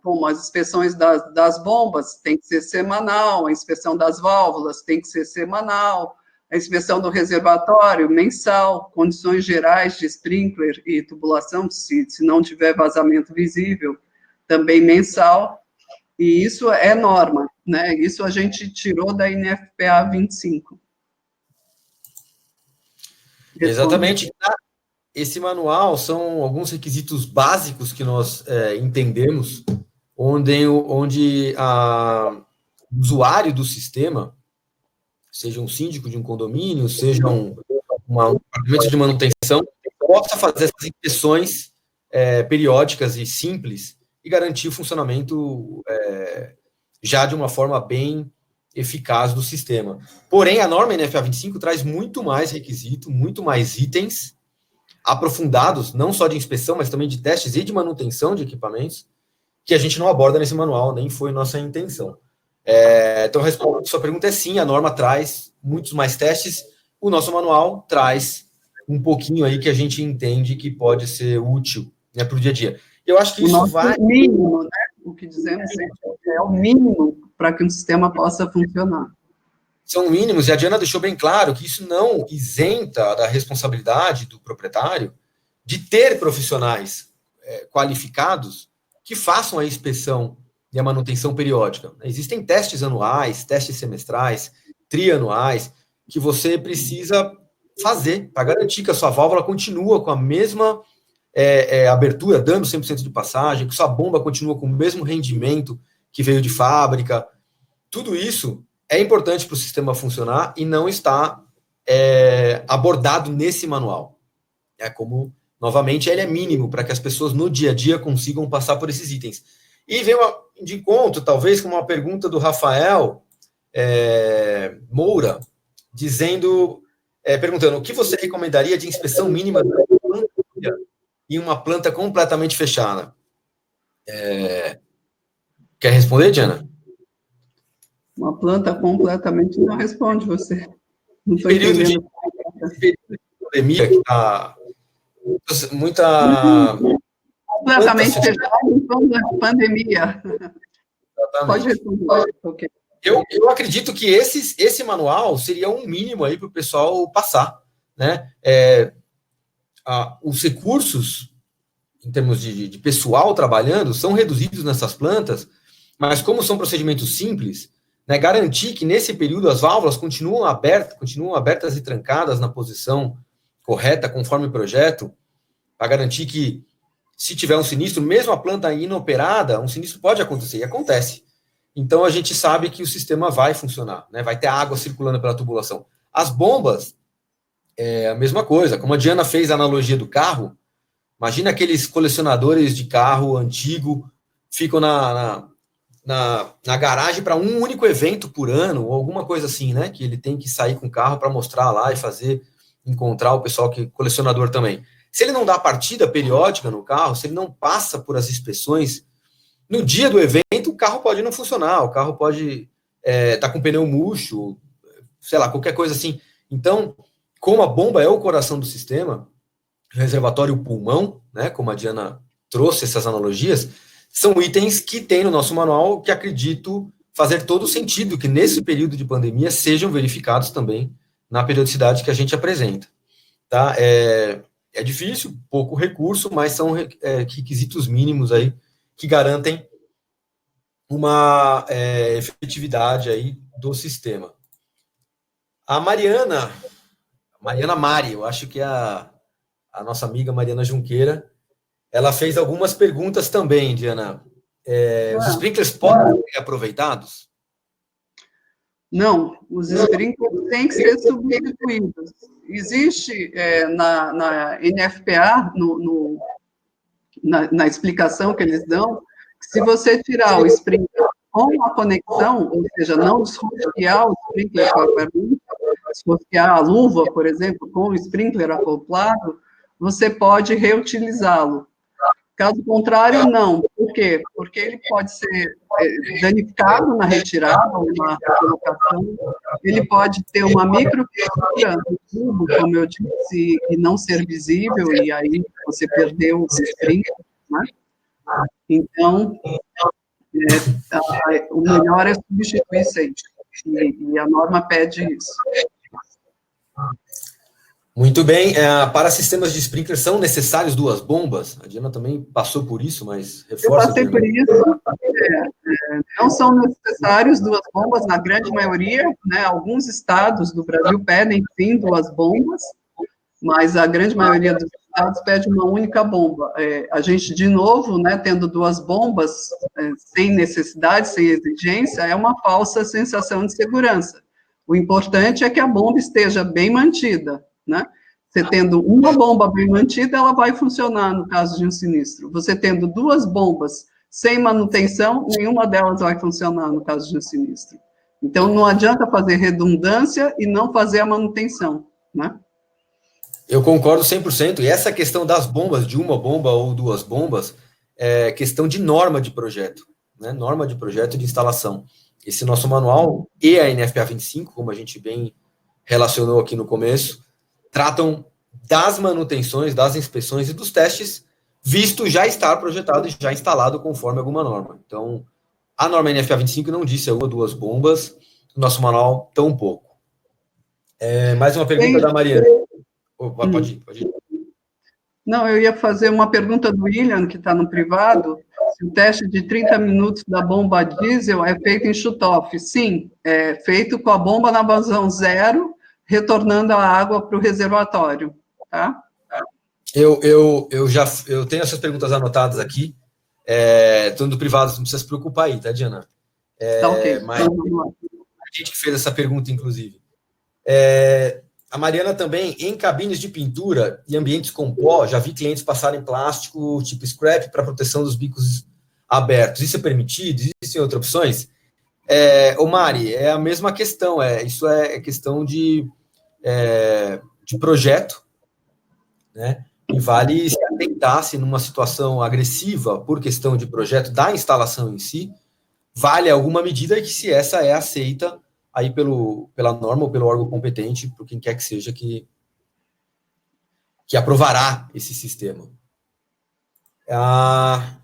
Como as inspeções das bombas tem que ser semanal, a inspeção das válvulas tem que ser semanal, a inspeção do reservatório mensal, condições gerais de sprinkler e tubulação, se não tiver vazamento visível, também mensal, e isso é norma, né? Isso a gente tirou da NFPA 25. Exatamente. Esse manual são alguns requisitos básicos que nós entendemos, onde o usuário do sistema, seja um síndico de um condomínio, seja um departamento de manutenção, possa fazer essas inspeções periódicas e simples e garantir o funcionamento já de uma forma bem eficaz do sistema. Porém, a norma NFPA 25 traz muito mais requisito, muito mais itens, aprofundados, não só de inspeção, mas também de testes e de manutenção de equipamentos, que a gente não aborda nesse manual, nem foi nossa intenção. Então, a resposta à sua pergunta é sim, a norma traz muitos mais testes, o nosso manual traz um pouquinho aí que a gente entende que pode ser útil, né, para o dia a dia. Eu acho que isso vai... O mínimo, né? O que dizemos é o mínimo para que um sistema possa funcionar. São mínimos, e a Diana deixou bem claro que isso não isenta da responsabilidade do proprietário de ter profissionais qualificados que façam a inspeção e a manutenção periódica. Existem testes anuais, testes semestrais, trianuais, que você precisa fazer para garantir que a sua válvula continua com a mesma abertura, dando 100% de passagem, que sua bomba continua com o mesmo rendimento que veio de fábrica. Tudo isso é importante para o sistema funcionar e não está abordado nesse manual. Como, novamente, ele é mínimo para que as pessoas no dia a dia consigam passar por esses itens. E vem de encontro, talvez, com uma pergunta do Rafael Moura, perguntando o que você recomendaria de inspeção mínima em uma planta completamente fechada. Quer responder, Diana? Uma planta completamente não responde você. Não estou entendendo. Período de pandemia que está muita... Completamente fechado em pandemia. Exatamente. Pode responder. Okay. Eu acredito que esse manual seria um mínimo aí para o pessoal passar, né? Os recursos, em termos de pessoal trabalhando, são reduzidos nessas plantas, mas como são procedimentos simples, né, garantir que nesse período as válvulas continuam abertas e trancadas na posição correta, conforme o projeto, para garantir que, se tiver um sinistro, mesmo a planta inoperada, um sinistro pode acontecer, e acontece. Então, a gente sabe que o sistema vai funcionar, né, vai ter água circulando pela tubulação. As bombas, é a mesma coisa. Como a Diana fez a analogia do carro, imagina aqueles colecionadores de carro antigo, ficam na garagem para um único evento por ano, ou alguma coisa assim, né? Que ele tem que sair com o carro para mostrar lá e encontrar o pessoal que colecionador também. Se ele não dá partida periódica no carro, se ele não passa por as inspeções, no dia do evento o carro pode não funcionar, o carro pode estar com pneu murcho, sei lá, qualquer coisa assim. Então, como a bomba é o coração do sistema, o reservatório, o pulmão, né? Como a Diana trouxe essas analogias, são itens que tem no nosso manual que acredito fazer todo sentido que nesse período de pandemia sejam verificados também na periodicidade que a gente apresenta. Tá? É difícil, pouco recurso, mas são requisitos mínimos aí que garantem uma efetividade aí do sistema. A Mariana Mari, eu acho que é a nossa amiga Mariana Junqueira, ela fez algumas perguntas também, Diana. Os sprinklers podem ser aproveitados? Não, os sprinklers têm que ser substituídos. Existe na NFPA, na explicação que eles dão, que se você tirar o sprinkler com a conexão, ou seja, não desrosquear o sprinkler propriamente, desrosquear a luva, por exemplo, com o sprinkler acoplado, você pode reutilizá-lo. Caso contrário, não. Por quê? Porque ele pode ser danificado na retirada ou na colocação, ele pode ter uma microfissura no tubo, como eu disse, e não ser visível, e aí você perdeu o sprinkler, né? Então, o melhor é substituir isso aí, e a norma pede isso. Muito bem. Para sistemas de sprinkler, são necessários 2 bombas? A Diana também passou por isso, mas reforça. Eu passei por isso. Não são necessários 2 bombas, na grande maioria, né? Alguns estados do Brasil pedem, sim, 2 bombas, mas a grande maioria dos estados pede uma única bomba. A gente, de novo, né, tendo 2 bombas, sem necessidade, sem exigência, é uma falsa sensação de segurança. O importante é que a bomba esteja bem mantida, né? Você tendo uma bomba bem mantida, ela vai funcionar no caso de um sinistro. Você tendo 2 bombas sem manutenção, nenhuma delas vai funcionar no caso de um sinistro. Então, não adianta fazer redundância e não fazer a manutenção, né? Eu concordo 100%, e essa questão das bombas, de uma bomba ou duas bombas, é questão de norma de projeto, né? Norma de projeto de instalação. Esse nosso manual e a NFPA 25, como a gente bem relacionou aqui no começo, tratam das manutenções, das inspeções e dos testes, visto já estar projetado e já instalado conforme alguma norma. Então, a norma NFPA 25 não disse uma ou duas bombas, o nosso manual tão pouco. Mais uma pergunta da Mariana. Pode ir. Não, eu ia fazer uma pergunta do William, que está no privado, se o teste de 30 minutos da bomba diesel é feito em shoot-off. Sim, é feito com a bomba na vazão zero, retornando a água para o reservatório, tá? Eu tenho essas perguntas anotadas aqui, tô no privado, não precisa se preocupar aí, tá, Diana? Tá ok. Mas a gente que fez essa pergunta, inclusive. A Mariana também, em cabines de pintura e ambientes com pó, já vi clientes passarem plástico tipo scrap para proteção dos bicos abertos. Isso é permitido? Existem outras opções? Ô Mari, é a mesma questão, isso é questão de projeto, né? E vale se atentar se numa situação agressiva por questão de projeto da instalação em si, vale alguma medida que se essa é aceita aí pela norma ou pelo órgão competente, por quem quer que seja que aprovará esse sistema. A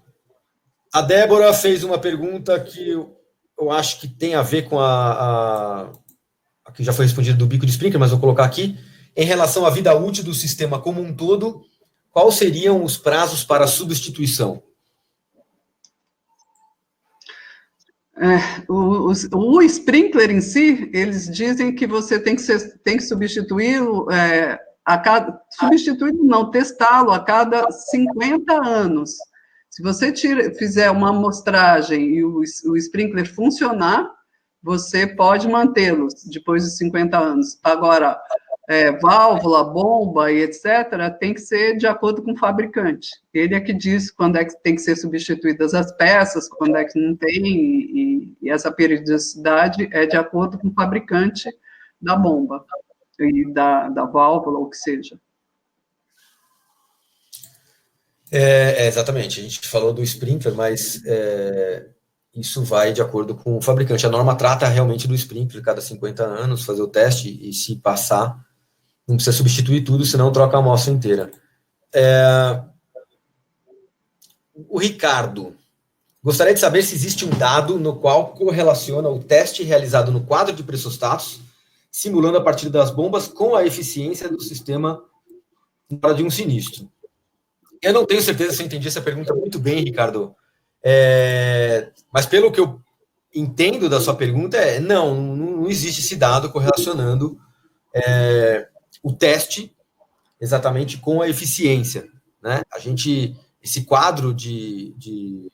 Débora fez uma pergunta que eu acho que tem a ver com a que já foi respondida do bico de sprinkler, mas vou colocar aqui. Em relação à vida útil do sistema como um todo, quais seriam os prazos para substituição? O sprinkler em si, eles dizem que você tem que substituí-lo testá-lo a cada 50 anos. Se você fizer uma amostragem e o sprinkler funcionar, você pode mantê-los depois de 50 anos. Agora, válvula, bomba e etc., tem que ser de acordo com o fabricante. Ele é que diz quando é que tem que ser substituídas as peças, quando é que não tem, e essa periodicidade é de acordo com o fabricante da bomba, e da válvula, ou o que seja. Exatamente, a gente falou do sprinkler, mas isso vai de acordo com o fabricante. A norma trata realmente do sprinkler, cada 50 anos, fazer o teste, e se passar, não precisa substituir tudo, senão troca a amostra inteira. O Ricardo gostaria de saber se existe um dado no qual correlaciona o teste realizado no quadro de pressostatos, simulando a partir das bombas, com a eficiência do sistema na hora de um sinistro. Eu não tenho certeza se eu entendi essa pergunta muito bem, Ricardo, mas pelo que eu entendo da sua pergunta, não existe esse dado correlacionando o teste exatamente com a eficiência, né? Esse quadro de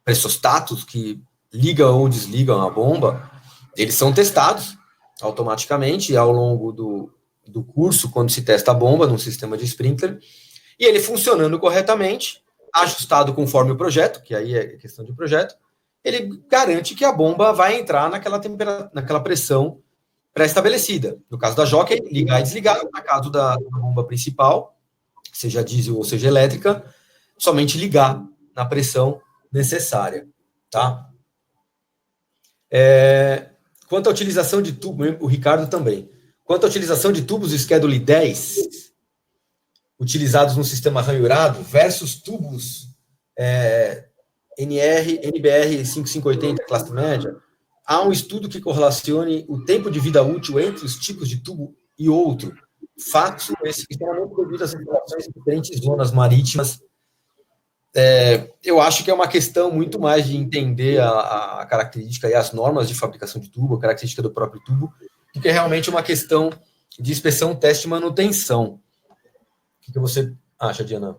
pressostatos que ligam ou desligam a bomba, eles são testados automaticamente ao longo do curso, quando se testa a bomba num sistema de sprinkler, e ele funcionando corretamente, ajustado conforme o projeto, que aí é questão de projeto, ele garante que a bomba vai entrar naquela pressão pré-estabelecida. No caso da jockey, ligar e desligar. No caso da bomba principal, seja diesel ou seja elétrica, somente ligar na pressão necessária. Tá? Quanto à utilização de tubos, o Ricardo também. Quanto à utilização de tubos Schedule 10, utilizados no sistema ranhurado, versus tubos NBR 5580, classe média, há um estudo que correlacione o tempo de vida útil entre os tipos de tubo e outro. Fato esse que estão muito devido às instalações em diferentes zonas marítimas. Eu acho que é uma questão muito mais de entender a característica e as normas de fabricação de tubo, a característica do próprio tubo, do que realmente uma questão de inspeção, teste e manutenção. O que você acha, Diana?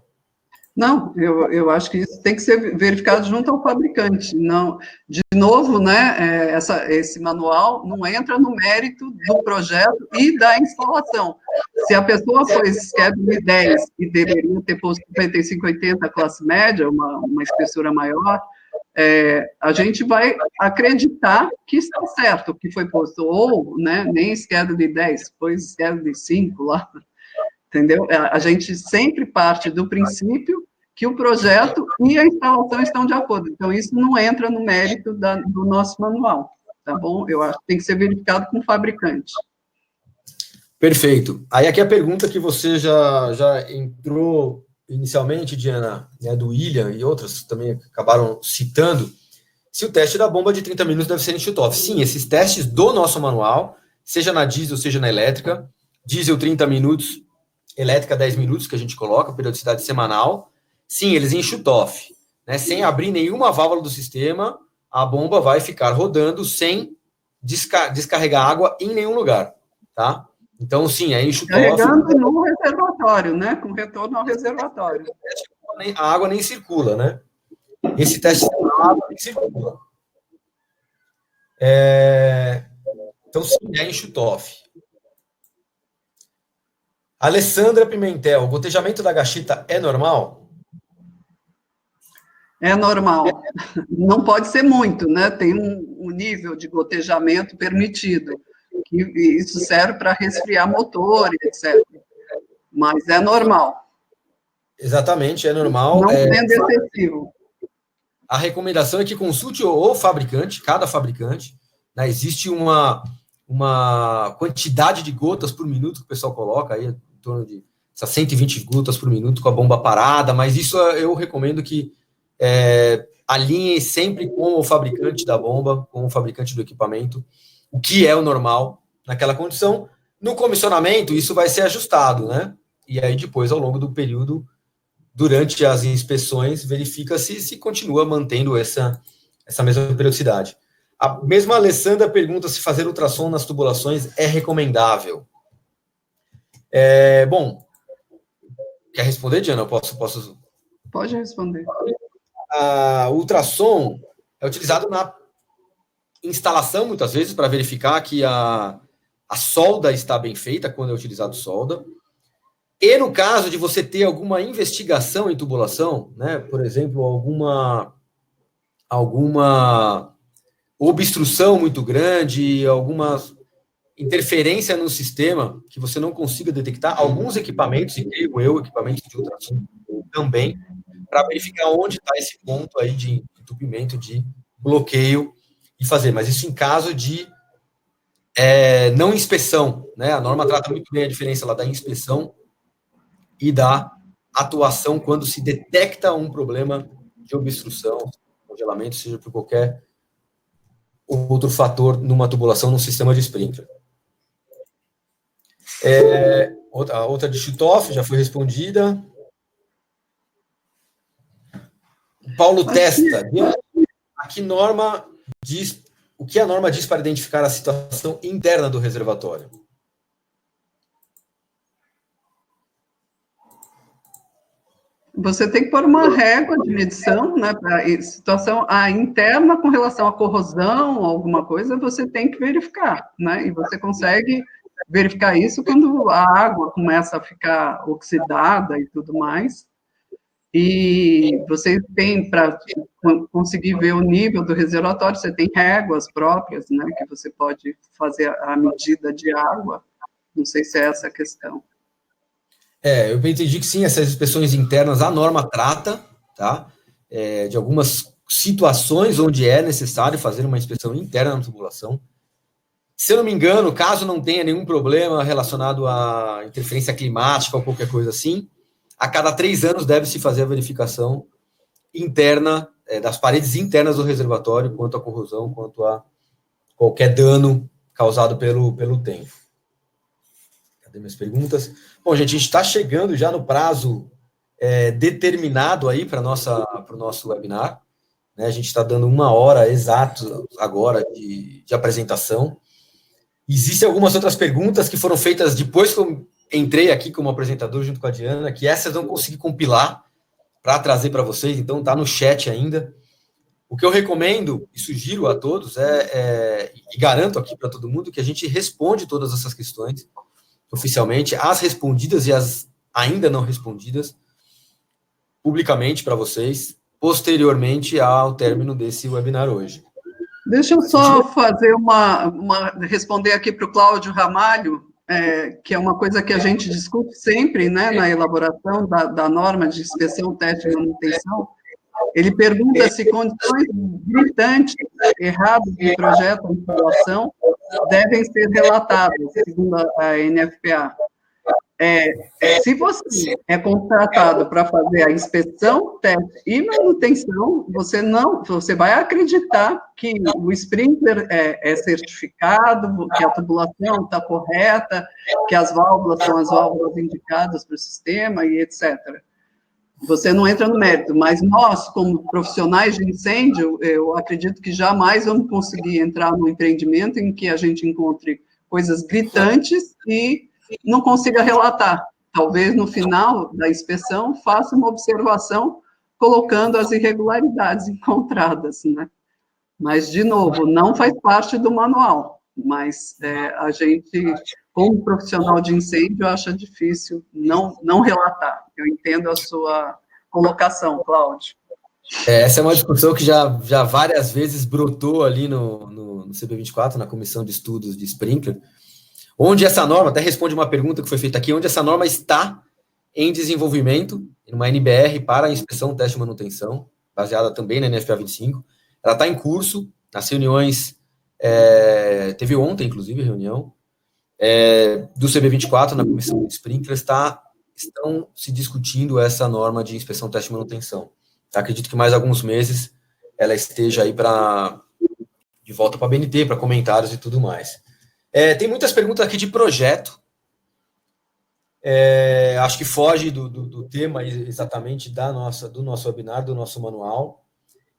Não, eu acho que isso tem que ser verificado junto ao fabricante. Não, de novo, né, esse manual não entra no mérito do projeto e da instalação. Se a pessoa pôs Schedule 10 e deveria ter posto 5580 classe média, uma espessura maior, a gente vai acreditar que está certo o que foi posto, ou, né, nem Schedule 10, pôs Schedule 5 lá. entendeu? A gente sempre parte do princípio que o projeto e a instalação estão de acordo. Então, isso não entra no mérito do nosso manual, tá bom? Eu acho que tem que ser verificado com o fabricante. Perfeito. Aí aqui a pergunta que você já entrou inicialmente, Diana, né, do William e outras também acabaram citando, se o teste da bomba de 30 minutos deve ser em shutoff. Sim, esses testes do nosso manual, seja na diesel, seja na elétrica, diesel 30 minutos, elétrica 10 minutos, que a gente coloca, periodicidade semanal, sim, eles em shutoff, né, sem abrir nenhuma válvula do sistema, a bomba vai ficar rodando sem descarregar água em nenhum lugar, tá? Então, sim, é em shutoff. Carregando no reservatório, né, com retorno ao reservatório. A água nem circula, né? Esse teste a água nem circula. Então, sim, é em shutoff. Alessandra Pimentel, o gotejamento da gachita é normal? É normal. Não pode ser muito, né? Tem um nível de gotejamento permitido. Que isso serve para resfriar motor, etc. Mas é normal. Exatamente, é normal. Não sendo excessivo. A recomendação é que consulte o fabricante, cada fabricante, né? Existe uma quantidade de gotas por minuto que o pessoal coloca, aí, em torno de 120 gotas por minuto com a bomba parada, mas isso eu recomendo que alinhe sempre com o fabricante da bomba, com o fabricante do equipamento, o que é o normal naquela condição. No comissionamento, isso vai ser ajustado, né? E aí, depois, ao longo do período, durante as inspeções, verifica-se se continua mantendo essa mesma periodicidade. A mesma Alessandra pergunta se fazer ultrassom nas tubulações é recomendável. Bom, quer responder, Diana? Eu posso... Pode responder. O ultrassom é utilizado na instalação, muitas vezes, para verificar que a solda está bem feita, quando é utilizado solda. E no caso de você ter alguma investigação em tubulação, né, por exemplo, alguma obstrução muito grande, alguma interferência no sistema que você não consiga detectar, alguns equipamentos, e creio eu, equipamentos de ultrassom também, para verificar onde está esse ponto aí de entupimento, de bloqueio, e fazer. Mas isso em caso de não inspeção, né? A norma trata muito bem a diferença lá da inspeção e da atuação quando se detecta um problema de obstrução, congelamento, seja por qualquer outro fator numa tubulação, num sistema de sprinkler. Outra de shutoff já foi respondida. Paulo Testa, o que a norma diz para identificar a situação interna do reservatório? Você tem que pôr uma régua de medição, né, para situação interna com relação à corrosão, alguma coisa, você tem que verificar, né, e você consegue verificar isso quando a água começa a ficar oxidada e tudo mais, e você tem, para conseguir ver o nível do reservatório, você tem réguas próprias, né, que você pode fazer a medida de água, não sei se é essa a questão. Eu entendi que sim, essas inspeções internas a norma trata, tá? De algumas situações onde é necessário fazer uma inspeção interna na tubulação. Se eu não me engano, caso não tenha nenhum problema relacionado à interferência climática ou qualquer coisa assim, a cada 3 anos deve-se fazer a verificação interna, das paredes internas do reservatório, quanto à corrosão, quanto a qualquer dano causado pelo tempo. Cadê minhas perguntas? Bom, gente, a gente está chegando já no prazo determinado aí para o nosso webinar, né? A gente está dando 1 hora exata agora de apresentação. Existem algumas outras perguntas que foram feitas depois que eu entrei aqui como apresentador junto com a Diana, que essas eu não consegui compilar para trazer para vocês, então está no chat ainda. O que eu recomendo e sugiro a todos e garanto aqui para todo mundo que a gente responde todas essas questões oficialmente, as respondidas e as ainda não respondidas, publicamente para vocês, posteriormente ao término desse webinar hoje. Deixa eu só fazer responder aqui para o Cláudio Ramalho. que é uma coisa que a gente discute sempre, né, na elaboração da norma de inspeção, teste e manutenção. Ele pergunta se condições gritantes, erradas de projeto ou instalação devem ser relatadas, segundo a NFPA. Se você é contratado para fazer a inspeção, teste e manutenção, você vai acreditar que o sprinkler é certificado, que a tubulação está correta, que as válvulas são as válvulas indicadas para o sistema e etc. Você não entra no mérito, mas nós, como profissionais de incêndio, eu acredito que jamais vamos conseguir entrar no empreendimento em que a gente encontre coisas gritantes e não consiga relatar. Talvez, no final da inspeção, faça uma observação colocando as irregularidades encontradas, né? Mas, de novo, não faz parte do manual, mas a gente, como profissional de incêndio, acha difícil não relatar. Eu entendo a sua colocação, Cláudio. Essa é uma discussão que já várias vezes brotou ali no CB24, na Comissão de Estudos de Sprinkler, onde essa norma, até responde uma pergunta que foi feita aqui, onde essa norma está em desenvolvimento, numa NBR para inspeção, teste e manutenção, baseada também na NFPA 25, ela está em curso, as reuniões, teve ontem, inclusive, reunião, do CB24, na Comissão de Sprinkler, estão se discutindo essa norma de inspeção, teste e manutenção. Acredito que mais alguns meses ela esteja aí de volta para a BNT, para comentários e tudo mais. Tem muitas perguntas aqui de projeto. Acho que foge do tema exatamente do nosso webinar, do nosso manual.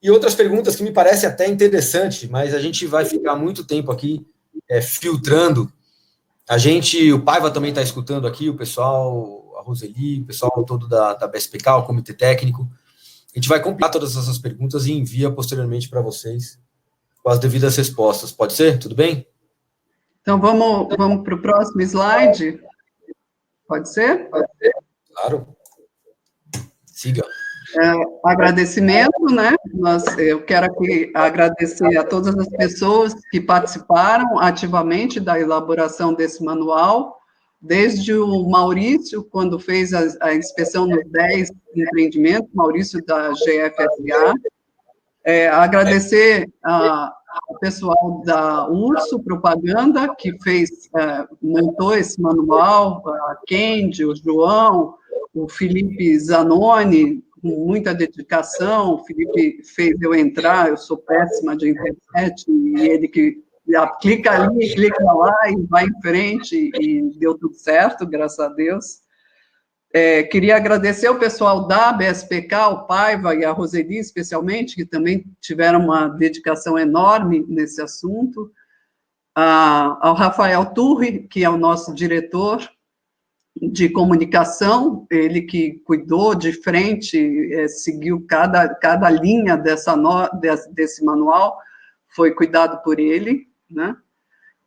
E outras perguntas que me parecem até interessante, mas a gente vai ficar muito tempo aqui filtrando. O Paiva também está escutando aqui, o pessoal, a Roseli, o pessoal todo da BSPK, o comitê técnico. A gente vai compilar todas essas perguntas e envia posteriormente para vocês com as devidas respostas. Pode ser? Tudo bem? Então, vamos para o próximo slide? Pode ser? Pode ser. Claro. Siga. Agradecimento, né? Eu quero aqui agradecer a todas as pessoas que participaram ativamente da elaboração desse manual, desde o Maurício, quando fez a inspeção nos 10 empreendimentos, Maurício da GFSA, agradecer ao pessoal da Urso Propaganda, que montou esse manual, a Kendi, o João, o Felipe Zanoni, com muita dedicação. O Felipe fez eu entrar, eu sou péssima de internet, e ele que clica ali, clica lá e vai em frente, e deu tudo certo, graças a Deus. Queria agradecer ao pessoal da BSPK, o Paiva e a Roseli, especialmente, que também tiveram uma dedicação enorme nesse assunto. Ao Rafael Turri, que é o nosso diretor de comunicação, ele que cuidou de frente, seguiu cada linha desse manual, foi cuidado por ele, né?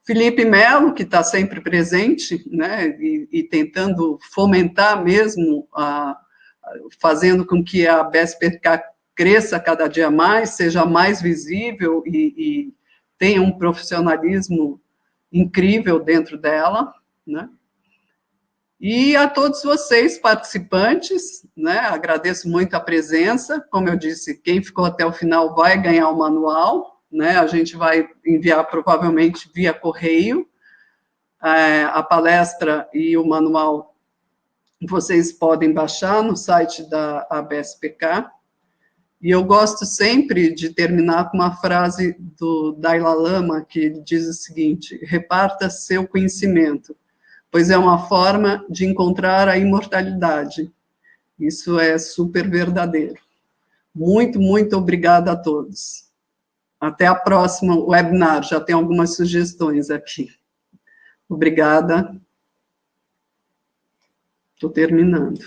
Felipe Melo, que está sempre presente, né, e tentando fomentar mesmo, fazendo com que a BSPK cresça cada dia mais, seja mais visível e tenha um profissionalismo incrível dentro dela, né? E a todos vocês, participantes, né, agradeço muito a presença. Como eu disse, quem ficou até o final vai ganhar o manual, né? A gente vai enviar provavelmente via correio a palestra e o manual. Vocês podem baixar no site da ABSPK. E eu gosto sempre de terminar com uma frase do Dalai Lama, que ele diz o seguinte: reparta seu conhecimento, pois é uma forma de encontrar a imortalidade. Isso é super verdadeiro. Muito, muito obrigada a todos. Até a próxima webinar, já tem algumas sugestões aqui. Obrigada. Estou terminando.